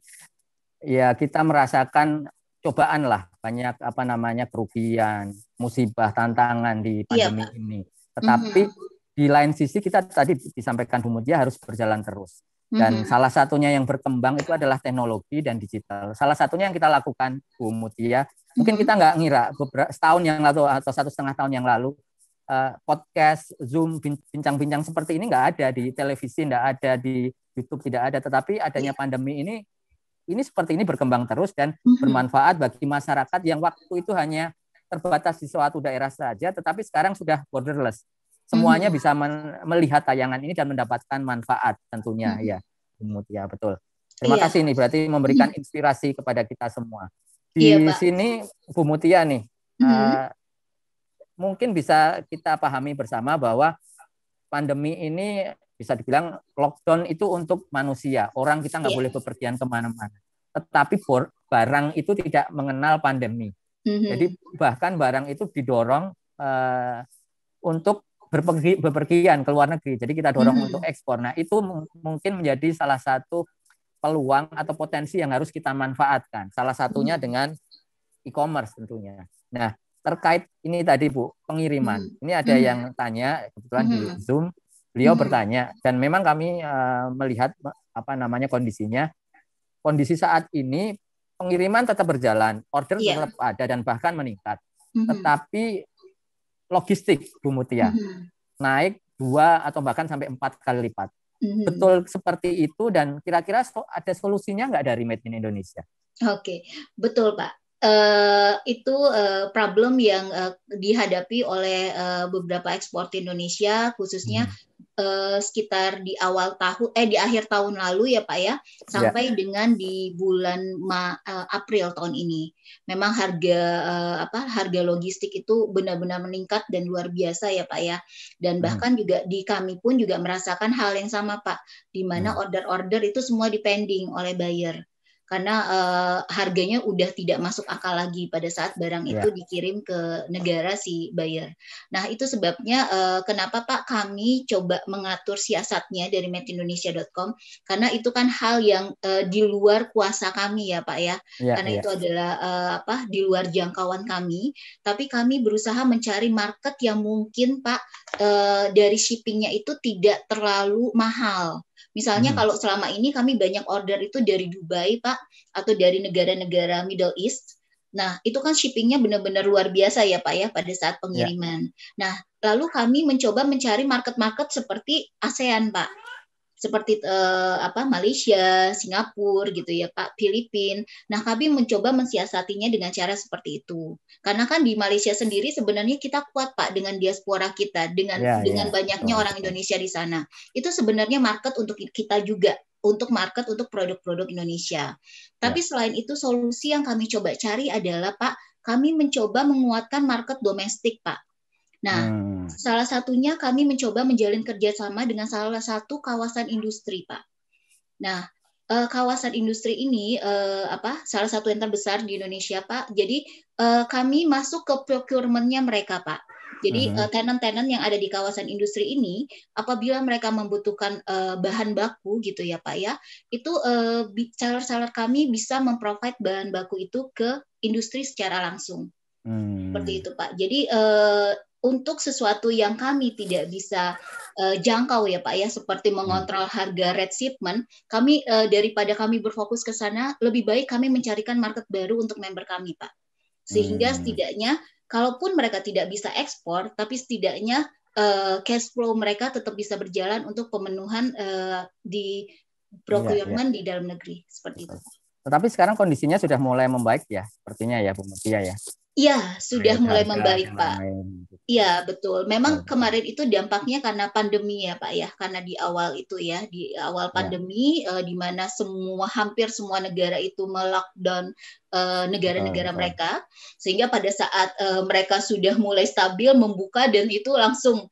Ya, kita merasakan cobaan lah, banyak kerugian, musibah, tantangan di pandemi ini. Tetapi di lain sisi kita tadi disampaikan Bu Mutia harus berjalan terus. Dan salah satunya yang berkembang itu adalah teknologi dan digital. Salah satunya yang kita lakukan Bu Mutia, mungkin kita nggak ngira setahun yang lalu atau 1,5 tahun yang lalu podcast, Zoom, bincang-bincang seperti ini nggak ada di televisi, nggak ada di YouTube, tidak ada. Tetapi adanya pandemi ini seperti ini berkembang terus dan bermanfaat bagi masyarakat yang waktu itu hanya terbatas di suatu daerah saja, tetapi sekarang sudah borderless. Semuanya bisa melihat tayangan ini dan mendapatkan manfaat tentunya ya, Bu Mutia, betul. Terima kasih nih, berarti memberikan inspirasi kepada kita semua. Di sini Bu Mutia nih, mungkin bisa kita pahami bersama bahwa pandemi ini bisa dibilang lockdown itu untuk manusia. Orang kita nggak boleh bepergian kemana-mana. Tetapi barang itu tidak mengenal pandemi. Jadi bahkan barang itu didorong untuk bepergian ke luar negeri. Jadi kita dorong untuk ekspor. Nah, itu mungkin menjadi salah satu peluang atau potensi yang harus kita manfaatkan. Salah satunya dengan e-commerce tentunya. Nah, terkait ini tadi Bu, pengiriman. Ini ada yang tanya kebetulan di Zoom, beliau bertanya dan memang kami melihat kondisinya. Kondisi saat ini pengiriman tetap berjalan, order tetap ada dan bahkan meningkat. Tetapi logistik Bu Mutia naik 2 atau bahkan sampai 4 kali lipat. betul seperti itu dan kira-kira ada solusinya nggak dari Made in Indonesia? Oke, betul Pak. Itu problem yang dihadapi oleh beberapa ekspor Indonesia, khususnya sekitar di di akhir tahun lalu ya Pak ya, sampai dengan di bulan April tahun ini. Memang harga logistik itu benar-benar meningkat dan luar biasa ya Pak ya. Dan bahkan juga di kami pun juga merasakan hal yang sama Pak, di mana order-order itu semua dipending oleh buyer. Karena harganya udah tidak masuk akal lagi pada saat barang itu dikirim ke negara si buyer. Nah, itu sebabnya kenapa Pak kami coba mengatur siasatnya dari madeindonesia.com, karena itu kan hal yang di luar kuasa kami ya Pak ya. Karena itu adalah di luar jangkauan kami, tapi kami berusaha mencari market yang mungkin Pak dari shippingnya itu tidak terlalu mahal. Misalnya kalau selama ini kami banyak order itu dari Dubai, Pak, atau dari negara-negara Middle East. Nah, itu kan shippingnya benar-benar luar biasa ya, Pak, ya, pada saat pengiriman. Nah, lalu kami mencoba mencari market-market seperti ASEAN, Pak. Seperti Malaysia, Singapura gitu ya Pak, Filipina. Nah, kami mencoba mensiasatinya dengan cara seperti itu. Karena kan di Malaysia sendiri sebenarnya kita kuat Pak dengan diaspora kita, dengan banyaknya orang Indonesia di sana. Itu sebenarnya market untuk kita juga, untuk market untuk produk-produk Indonesia. Tapi selain itu solusi yang kami coba cari adalah Pak, kami mencoba menguatkan market domestik Pak. Nah, salah satunya kami mencoba menjalin kerjasama dengan salah satu kawasan industri, Pak. Nah, kawasan industri ini salah satu yang terbesar di Indonesia, Pak. Jadi kami masuk ke procurement-nya mereka, Pak. Jadi tenant-tenant yang ada di kawasan industri ini, apabila mereka membutuhkan bahan baku gitu ya, Pak ya, itu seller-seller kami bisa memprovide bahan baku itu ke industri secara langsung. Seperti itu, Pak. Jadi untuk sesuatu yang kami tidak bisa jangkau ya Pak ya, seperti mengontrol harga red shipment, kami daripada kami berfokus ke sana, lebih baik kami mencarikan market baru untuk member kami Pak. Sehingga setidaknya, kalaupun mereka tidak bisa ekspor, tapi setidaknya cash flow mereka tetap bisa berjalan untuk pemenuhan di procurement di dalam negeri, seperti itu. Tetapi sekarang kondisinya sudah mulai membaik ya, sepertinya ya Bu Mutia ya. Iya, sudah mulai membaik, Pak. Iya, betul. Memang kemarin itu dampaknya karena pandemi ya, Pak ya. Karena di awal itu ya, di awal pandemi, di mana hampir semua negara itu melockdown negara-negara mereka, sehingga pada saat mereka sudah mulai stabil, membuka, dan itu langsung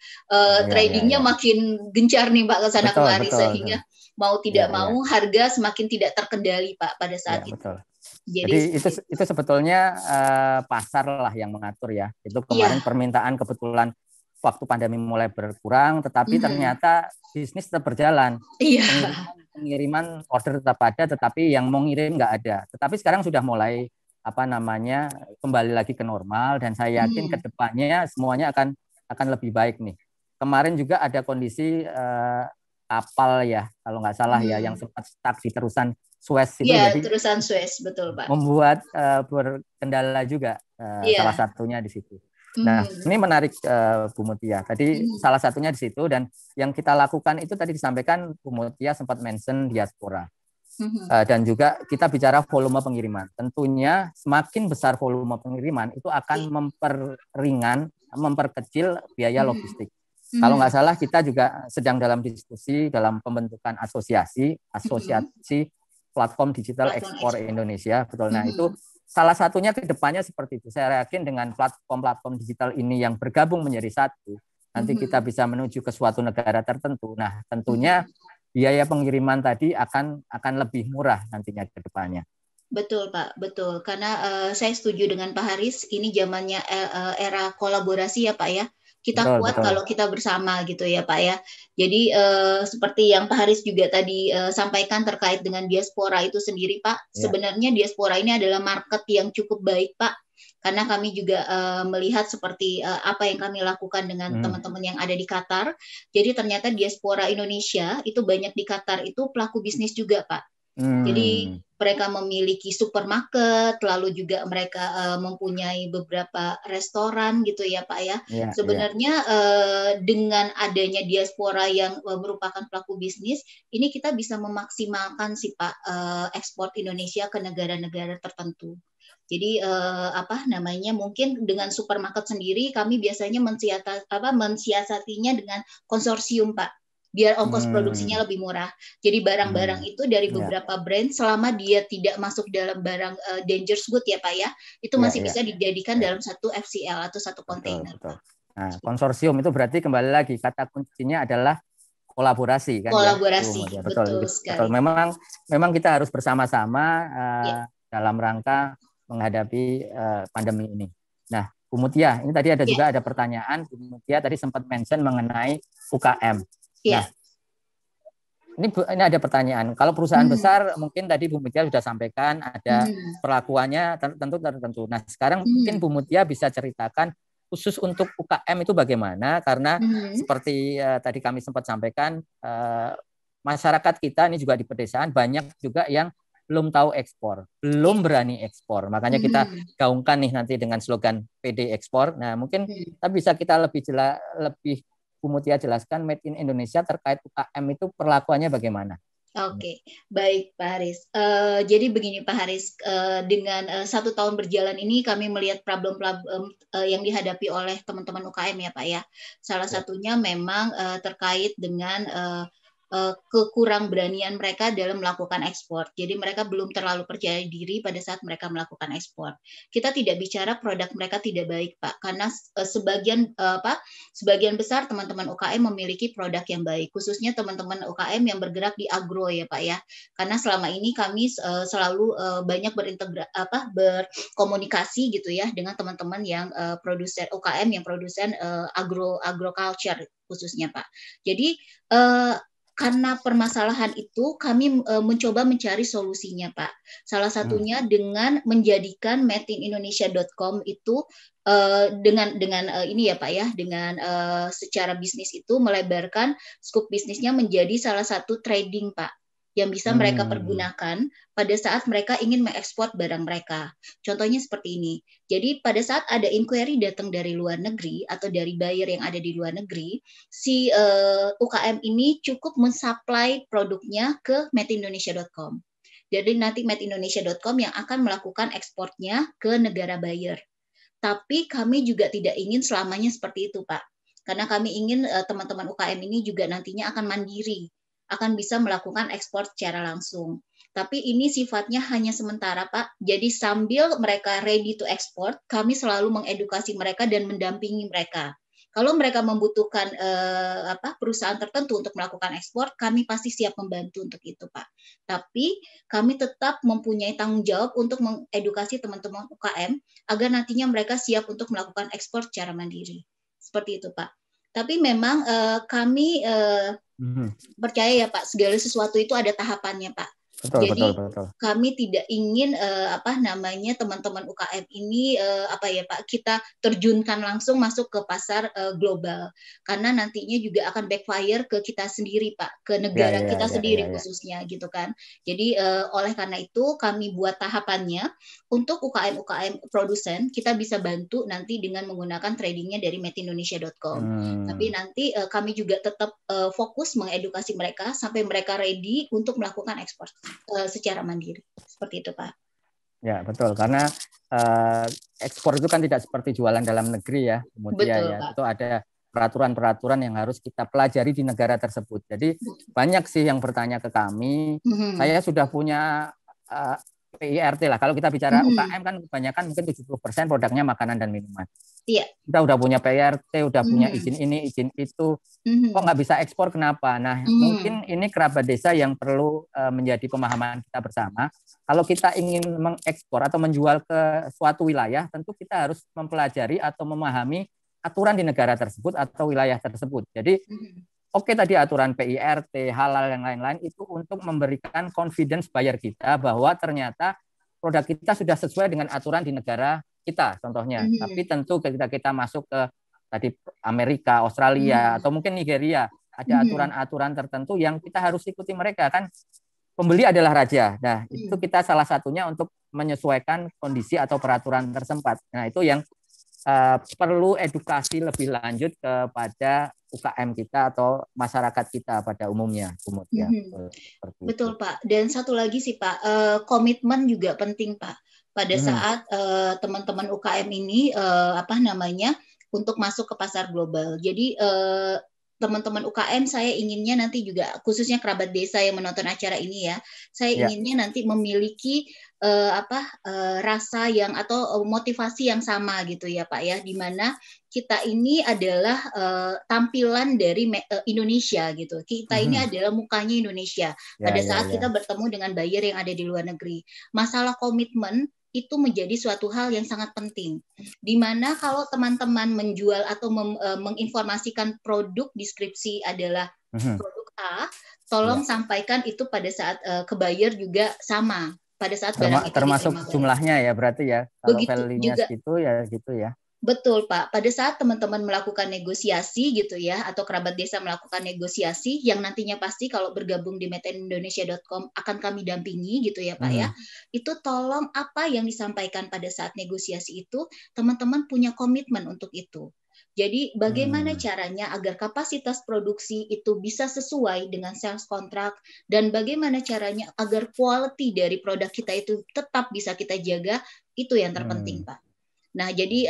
tradingnya makin gencar nih, Pak, ke sana kemari, sehingga mau tidak mau harga semakin tidak terkendali, Pak, pada saat itu. Betul. Jadi itu sebetulnya pasar lah yang mengatur ya. Itu kemarin permintaan kebetulan waktu pandemi mulai berkurang, tetapi ternyata bisnis tetap berjalan. Pengiriman order tetap ada, tetapi yang mau ngirim nggak ada. Tetapi sekarang sudah mulai kembali lagi ke normal, dan saya yakin ke depannya semuanya akan lebih baik nih. Kemarin juga ada kondisi kapal ya, kalau nggak salah ya, yang sempat stuck di terusan Suez itu, jadi terusan Suez, betul Pak. Membuat berkendala juga salah satunya di situ. Nah, ini menarik Bu Mutia. Tadi salah satunya di situ, dan yang kita lakukan itu tadi disampaikan Bu Mutia sempat mention diaspora. Dan juga kita bicara volume pengiriman. Tentunya semakin besar volume pengiriman itu akan memperkecil biaya logistik. Kalau nggak salah kita juga sedang dalam diskusi dalam pembentukan asosiasi platform digital ekspor Indonesia, betul. Nah, itu salah satunya ke depannya seperti itu. Saya yakin dengan platform-platform digital ini yang bergabung menjadi satu, nanti kita bisa menuju ke suatu negara tertentu. Nah, tentunya biaya pengiriman tadi akan lebih murah nantinya ke depannya. Betul Pak, betul. Karena saya setuju dengan Pak Haris, ini zamannya era kolaborasi ya Pak ya. Kita kuat kalau kita bersama gitu ya Pak ya. Jadi seperti yang Pak Haris juga tadi sampaikan terkait dengan diaspora itu sendiri Pak. Sebenarnya diaspora ini adalah market yang cukup baik Pak. Karena kami juga melihat seperti apa yang kami lakukan dengan teman-teman yang ada di Qatar. Jadi ternyata diaspora Indonesia itu banyak di Qatar itu pelaku bisnis juga Pak. Jadi mereka memiliki supermarket, lalu juga mereka mempunyai beberapa restoran gitu ya Pak ya. Sebenarnya dengan adanya diaspora yang merupakan pelaku bisnis, ini kita bisa memaksimalkan sih Pak ekspor Indonesia ke negara-negara tertentu. Jadi mungkin dengan supermarket sendiri kami biasanya mensiasatinya dengan konsorsium Pak, biar ongkos produksinya lebih murah. Jadi barang-barang itu dari beberapa brand, selama dia tidak masuk dalam barang dangerous good ya Pak ya, itu masih bisa dijadikan dalam satu FCL atau satu kontainer. Betul. Nah, konsorsium itu berarti kembali lagi kata kuncinya adalah kolaborasi kan kolaborasi, ya. Betul sekali. Memang kita harus bersama-sama dalam rangka menghadapi pandemi ini. Nah, Bu Mutia, ini tadi juga ada pertanyaan. Bu Mutia tadi sempat mention mengenai UKM. Nah, ini ada pertanyaan. Kalau perusahaan besar, mungkin tadi Bu Mutia sudah sampaikan ada perlakuannya tertentu. Nah, sekarang mungkin Bu Mutia bisa ceritakan khusus untuk UKM itu bagaimana? Karena seperti tadi kami sempat sampaikan, masyarakat kita ini juga di pedesaan banyak juga yang belum tahu ekspor, belum berani ekspor. Makanya kita gaungkan nih nanti dengan slogan PD Ekspor. Nah, mungkin bisa kita lebih Bu Mutia jelaskan Made in Indonesia terkait UKM itu perlakuannya bagaimana? Oke, baik Pak Haris. Jadi begini Pak Haris, dengan 1 tahun berjalan ini kami melihat problem-problem yang dihadapi oleh teman-teman UKM ya Pak ya. Salah satunya memang terkait dengan kekurang beranian mereka dalam melakukan ekspor. Jadi mereka belum terlalu percaya diri pada saat mereka melakukan ekspor. Kita tidak bicara produk mereka tidak baik Pak, karena sebagian besar teman-teman UKM memiliki produk yang baik, khususnya teman-teman UKM yang bergerak di agro ya Pak ya. Karena selama ini kami selalu banyak berkomunikasi gitu ya dengan teman-teman yang produsen UKM yang produsen agroculture khususnya Pak. Jadi karena permasalahan itu kami mencoba mencari solusinya Pak. Salah satunya dengan menjadikan madeinindonesia.com itu dengan ini ya Pak ya, dengan secara bisnis itu melebarkan skop bisnisnya menjadi salah satu trading Pak, yang bisa mereka pergunakan pada saat mereka ingin mengekspor barang mereka. Contohnya seperti ini. Jadi pada saat ada inquiry datang dari luar negeri atau dari buyer yang ada di luar negeri, si UKM ini cukup mensuplai produknya ke madeindonesia.com. Jadi nanti madeindonesia.com yang akan melakukan ekspornya ke negara buyer. Tapi kami juga tidak ingin selamanya seperti itu, Pak. Karena kami ingin teman-teman UKM ini juga nantinya akan mandiri, akan bisa melakukan ekspor secara langsung. Tapi ini sifatnya hanya sementara, Pak. Jadi sambil mereka ready to export, kami selalu mengedukasi mereka dan mendampingi mereka. Kalau mereka membutuhkan perusahaan tertentu untuk melakukan ekspor, kami pasti siap membantu untuk itu, Pak. Tapi kami tetap mempunyai tanggung jawab untuk mengedukasi teman-teman UKM agar nantinya mereka siap untuk melakukan ekspor secara mandiri. Seperti itu, Pak. Tapi memang kami percaya ya Pak, segala sesuatu itu ada tahapannya Pak. Jadi kami tidak ingin teman-teman UKM ini Pak, kita terjunkan langsung masuk ke pasar global, karena nantinya juga akan backfire ke kita sendiri Pak, ke negara kita sendiri khususnya gitu kan. Jadi oleh karena itu kami buat tahapannya untuk UKM produsen, kita bisa bantu nanti dengan menggunakan tradingnya dari madeindonesia.com. Tapi nanti kami juga tetap fokus mengedukasi mereka sampai mereka ready untuk melakukan ekspor secara mandiri. Seperti itu, Pak. Ya, betul. Karena ekspor itu kan tidak seperti jualan dalam negeri ya, kemudian ya. Pak. Itu ada peraturan-peraturan yang harus kita pelajari di negara tersebut. Jadi banyak sih yang bertanya ke kami. Saya sudah punya PIRT lah. Kalau kita bicara UKM kan kebanyakan mungkin 70% produknya makanan dan minuman. Iya. Kita udah punya PIRT, udah punya izin ini, izin itu. Kok nggak bisa ekspor, kenapa? Nah, mungkin ini kerabat desa yang perlu menjadi pemahaman kita bersama. Kalau kita ingin mengekspor atau menjual ke suatu wilayah, tentu kita harus mempelajari atau memahami aturan di negara tersebut atau wilayah tersebut. Jadi, oke tadi aturan PIRT, halal yang lain-lain itu untuk memberikan confidence buyer kita bahwa ternyata produk kita sudah sesuai dengan aturan di negara kita, contohnya. Tapi tentu ketika kita masuk ke tadi Amerika, Australia, atau mungkin Nigeria, ada aturan-aturan tertentu yang kita harus ikuti mereka kan. pembeli adalah raja. Nah, itu kita salah satunya untuk menyesuaikan kondisi atau peraturan tersempat. Nah, itu yang perlu edukasi lebih lanjut kepada UKM kita atau masyarakat kita pada umumnya. Ya, betul Pak. Dan satu lagi sih Pak, komitmen juga penting Pak. Pada saat teman-teman UKM ini untuk masuk ke pasar global. Jadi teman-teman UKM saya inginnya nanti juga khususnya kerabat desa yang menonton acara ini ya, saya inginnya nanti memiliki rasa yang atau motivasi yang sama gitu ya Pak ya, di mana kita ini adalah tampilan dari Indonesia gitu. Kita ini adalah mukanya Indonesia. Pada saat kita bertemu dengan buyer yang ada di luar negeri. Masalah komitmen itu menjadi suatu hal yang sangat penting. Di mana kalau teman-teman menjual atau menginformasikan produk deskripsi adalah produk A, tolong sampaikan itu pada saat ke buyer juga sama. Pada saat barang itu termasuk jumlahnya ya berarti ya. Kalau value-nya segitu ya gitu ya. Betul Pak, pada saat teman-teman melakukan negosiasi gitu ya, atau kerabat desa melakukan negosiasi, yang nantinya pasti kalau bergabung di madeindonesia.com akan kami dampingi gitu ya Pak ya, itu tolong apa yang disampaikan pada saat negosiasi itu, teman-teman punya komitmen untuk itu. Jadi bagaimana caranya agar kapasitas produksi itu bisa sesuai dengan sales kontrak, dan bagaimana caranya agar quality dari produk kita itu tetap bisa kita jaga, itu yang terpenting Pak. Nah, jadi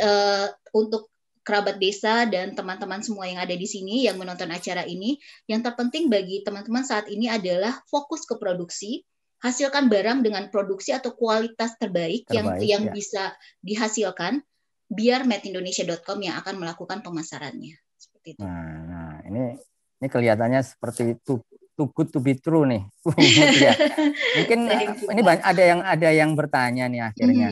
untuk kerabat desa dan teman-teman semua yang ada di sini yang menonton acara ini, yang terpenting bagi teman-teman saat ini adalah fokus ke produksi, hasilkan barang dengan produksi atau kualitas terbaik yang bisa dihasilkan, biar madeindonesia.com yang akan melakukan pemasarannya. Seperti itu. Nah, ini kelihatannya seperti too good to be true nih. Mungkin ini ada yang bertanya nih akhirnya.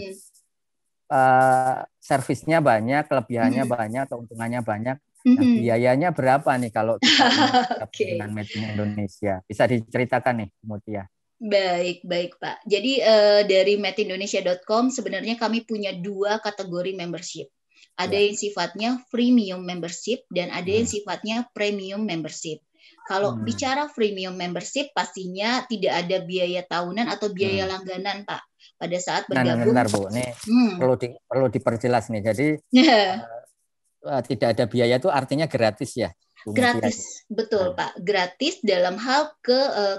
Servisnya banyak, kelebihannya banyak, keuntungannya banyak. Nah, biayanya berapa nih kalau kita dengan Made in Indonesia? Bisa diceritakan nih, Mutia? Baik Pak. Jadi dari madeindonesia.com sebenarnya kami punya 2 kategori membership. Ada yang sifatnya freemium membership dan ada yang sifatnya premium membership. Kalau bicara freemium membership pastinya tidak ada biaya tahunan atau biaya langganan Pak. Pada saat bergabung. Bentar Bu, ini perlu diperjelas nih. Jadi tidak ada biaya itu artinya gratis ya? Gratis, betul Pak. Gratis dalam hal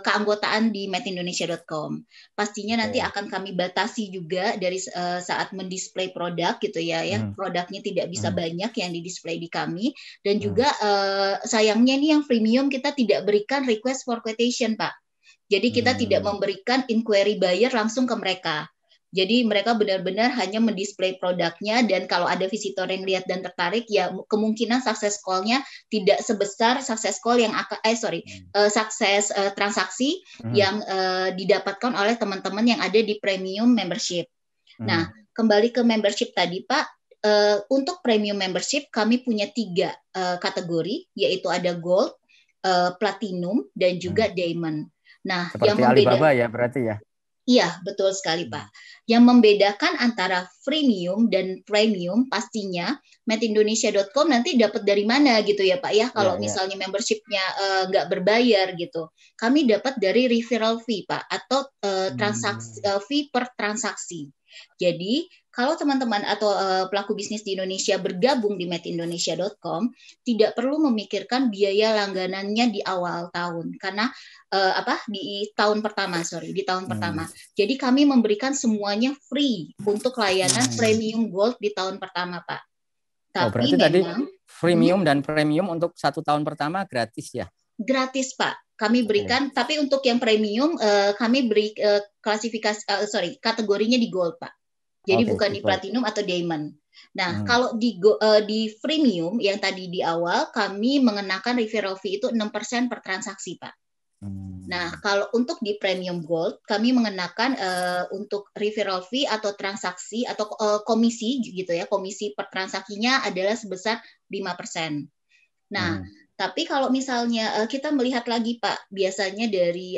keanggotaan di madeindonesia.com. Pastinya nanti akan kami batasi juga dari saat mendisplay produk gitu ya. Produknya tidak bisa banyak yang didisplay di kami. Dan juga sayangnya nih yang freemium kita tidak berikan request for quotation Pak. Jadi kita tidak memberikan inquiry buyer langsung ke mereka. Jadi mereka benar-benar hanya mendisplay produknya, dan kalau ada visitor yang lihat dan tertarik, ya kemungkinan sukses call-nya tidak sebesar sukses call yang sukses transaksi yang didapatkan oleh teman-teman yang ada di premium membership. Nah, kembali ke membership tadi Pak, untuk premium membership kami punya 3 kategori, yaitu ada gold, platinum, dan juga diamond. Nah, seperti yang Alibaba ya berarti ya? Iya, betul sekali Pak. Yang membedakan antara freemium dan premium pastinya madeindonesia.com nanti dapat dari mana gitu ya Pak ya. Kalau misalnya membershipnya nggak berbayar gitu, kami dapat dari referral fee Pak, atau fee per transaksi. Jadi kalau teman-teman atau pelaku bisnis di Indonesia bergabung di madeindonesia.com, tidak perlu memikirkan biaya langganannya di awal tahun, karena di tahun pertama. Jadi kami memberikan semuanya free untuk layanan premium gold di tahun pertama Pak. Tapi berarti memang tadi freemium dan premium untuk 1 tahun pertama gratis ya? Gratis Pak. Kami berikan, tapi untuk yang premium kami beri kategorinya di gold Pak. Jadi bukan di platinum atau diamond. Nah, kalau di freemium yang tadi di awal kami mengenakan referral fee itu 6% per transaksi Pak. Nah, kalau untuk di premium gold kami mengenakan untuk referral fee atau transaksi atau komisi gitu ya, komisi per transaksinya adalah sebesar 5%. Nah, Tapi kalau misalnya kita melihat lagi Pak, biasanya dari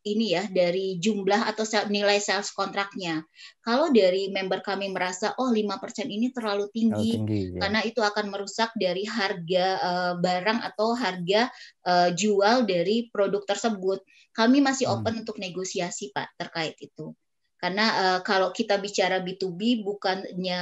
ini ya, dari jumlah atau nilai sales kontraknya. Kalau dari member kami merasa 5% ini terlalu Terlalu tinggi tinggi ya. karena itu akan merusak dari harga barang atau harga jual dari produk tersebut. Kami masih open untuk negosiasi Pak terkait itu. Karena kalau kita bicara B2B bukannya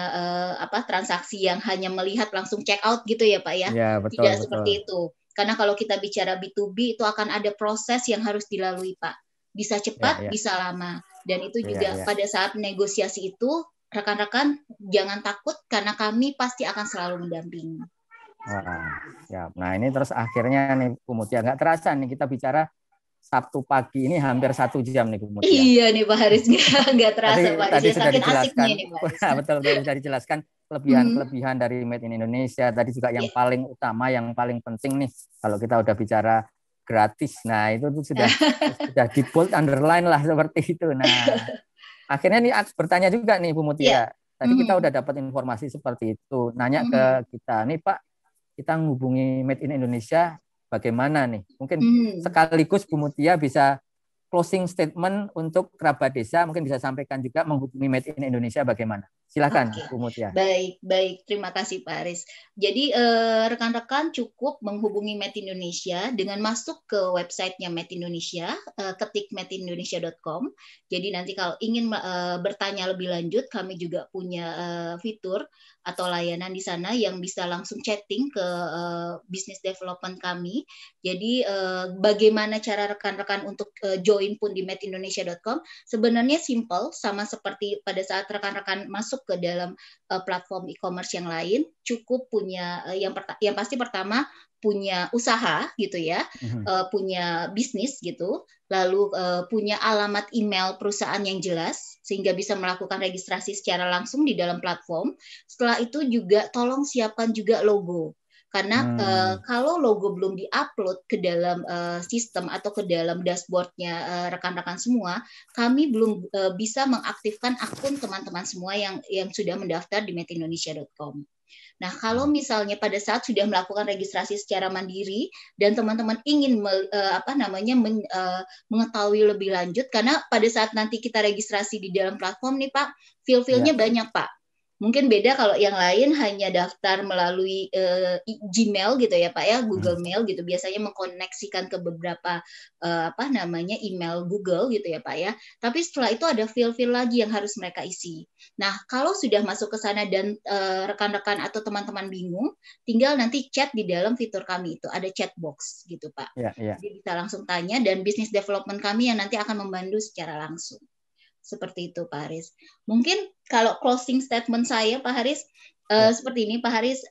transaksi yang hanya melihat langsung check out gitu ya Pak ya. Ya, betul, Tidak betul. seperti itu. Karena kalau kita bicara B2B itu akan ada proses yang harus dilalui Pak. Bisa cepat, Ya, ya. bisa lama. Dan itu Ya, juga ya. pada saat negosiasi itu rekan-rekan jangan takut karena kami pasti akan selalu mendampingi. Wah, ya. Nah, ini terus akhirnya nih Bu Mutia, nggak terasa nih kita bicara Sabtu pagi ini hampir 1 jam nih Bu Mutia. Iya nih Pak Haris, nggak terasa Pak Haris. Tadi Ya, sudah saking dijelaskan, asiknya nih Pak Haris. betul sudah dijelaskan kelebihan-kelebihan dari Made in Indonesia. Tadi juga yang paling utama, yang paling penting nih, kalau kita udah bicara gratis, nah itu tuh sudah di bold underline lah seperti itu. Nah, akhirnya nih bertanya juga nih Bu Iya. Mutia. Tadi kita udah dapat informasi seperti itu. Nanya ke kita, nih Pak, kita menghubungi Made in Indonesia bagaimana nih? Mungkin sekaligus Bu Mutia bisa closing statement untuk kerabat desa, mungkin bisa sampaikan juga menghubungi Made in Indonesia bagaimana? Silakan Bu Mutia. Baik. Terima kasih Pak Aris. Jadi rekan-rekan cukup menghubungi Made in Indonesia dengan masuk ke websitenya Made in Indonesia, ketik madeindonesia.com. Jadi nanti kalau ingin bertanya lebih lanjut, kami juga punya fitur atau layanan di sana yang bisa langsung chatting ke business development kami. Jadi bagaimana cara rekan-rekan untuk join pun di madeindonesia.com? Sebenarnya simple, sama seperti pada saat rekan-rekan masuk ke dalam platform e-commerce yang lain, cukup punya yang pasti pertama punya usaha gitu ya, punya bisnis gitu, lalu punya alamat email perusahaan yang jelas sehingga bisa melakukan registrasi secara langsung di dalam platform. Setelah itu juga tolong siapkan juga logo. Karena kalau logo belum diupload ke dalam sistem atau ke dalam dashboardnya rekan-rekan semua, kami belum bisa mengaktifkan akun teman-teman semua yang sudah mendaftar di madeindonesia.com. Nah, kalau misalnya pada saat sudah melakukan registrasi secara mandiri dan teman-teman ingin mengetahui lebih lanjut, karena pada saat nanti kita registrasi di dalam platform nih Pak, field-fieldnya banyak Pak. Mungkin beda kalau yang lain hanya daftar melalui Gmail gitu ya Pak ya, Google Mail gitu. Biasanya mengkoneksikan ke beberapa email Google gitu ya Pak ya. Tapi setelah itu ada field-field lagi yang harus mereka isi. Nah, kalau sudah masuk ke sana dan rekan-rekan atau teman-teman bingung, tinggal nanti chat di dalam fitur kami itu, ada chat box gitu Pak. Jadi bisa langsung tanya dan business development kami yang nanti akan membantu secara langsung. Seperti itu Pak Haris. Mungkin kalau closing statement saya Pak Haris seperti ini Pak Haris,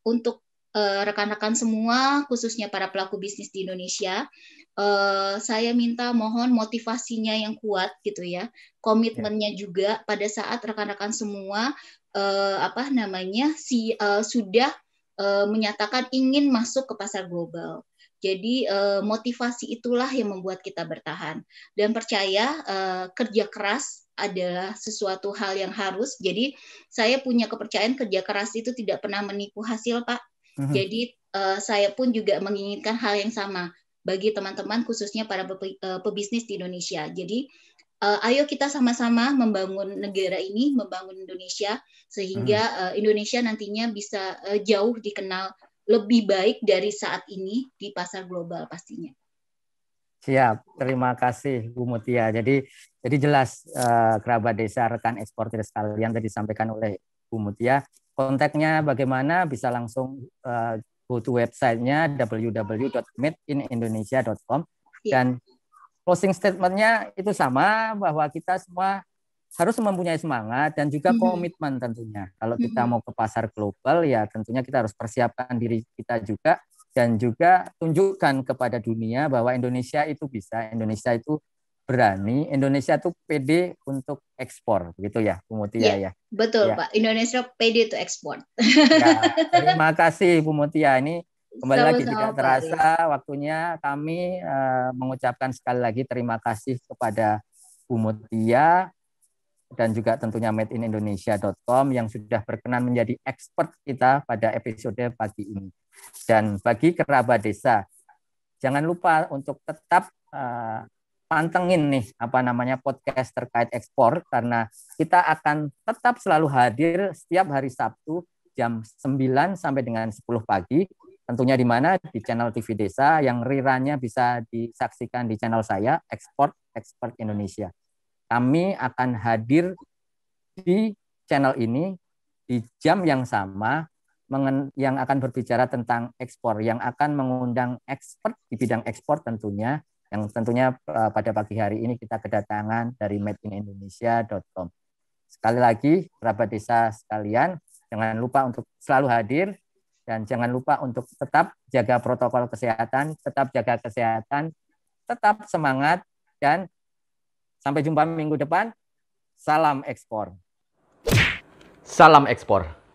untuk rekan-rekan semua khususnya para pelaku bisnis di Indonesia, saya minta mohon motivasinya yang kuat gitu ya, komitmennya juga pada saat rekan-rekan semua sudah menyatakan ingin masuk ke pasar global. Jadi motivasi itulah yang membuat kita bertahan dan percaya kerja keras adalah sesuatu hal yang harus. Jadi saya punya kepercayaan kerja keras itu tidak pernah menipu hasil, Pak. Jadi saya pun juga menginginkan hal yang sama bagi teman-teman khususnya para pebisnis di Indonesia. Jadi ayo kita sama-sama membangun negara ini, membangun Indonesia sehingga Indonesia nantinya bisa jauh dikenal lebih baik dari saat ini di pasar global pastinya. Siap, terima kasih Bu Mutia. Jadi jelas kerabat desa, rekan eksportir sekalian tadi disampaikan oleh Bu Mutia. Kontaknya bagaimana? Bisa langsung go to websitenya www.madeinindonesia.com dan closing statement-nya itu sama, bahwa kita semua harus mempunyai semangat dan juga komitmen tentunya. Kalau kita mau ke pasar global, ya tentunya kita harus persiapkan diri kita juga dan juga tunjukkan kepada dunia bahwa Indonesia itu bisa, Indonesia itu berani, Indonesia itu pede untuk ekspor, begitu ya, Bu Mutia ya. Betul Pak, Indonesia pede untuk ekspor. Ya, terima kasih Bu Mutia. Ini kembali lagi tidak terasa waktunya kami mengucapkan sekali lagi terima kasih kepada Bu Mutia dan juga tentunya madeindonesia.com yang sudah berkenan menjadi expert kita pada episode pagi ini. Dan bagi kerabat desa, jangan lupa untuk tetap pantengin nih podcast terkait ekspor, karena kita akan tetap selalu hadir setiap hari Sabtu jam 9 sampai dengan 10 pagi, tentunya di mana di channel TV Desa, yang rerunnya bisa disaksikan di channel saya, Ekspor Expert Indonesia. Kami akan hadir di channel ini di jam yang sama, yang akan berbicara tentang ekspor, yang akan mengundang expert di bidang ekspor tentunya, yang tentunya pada pagi hari ini kita kedatangan dari madeinindonesia.com. Sekali lagi, kerabat desa sekalian, jangan lupa untuk selalu hadir, dan jangan lupa untuk tetap jaga protokol kesehatan, tetap jaga kesehatan, tetap semangat, dan sampai jumpa minggu depan. Salam ekspor. Salam ekspor.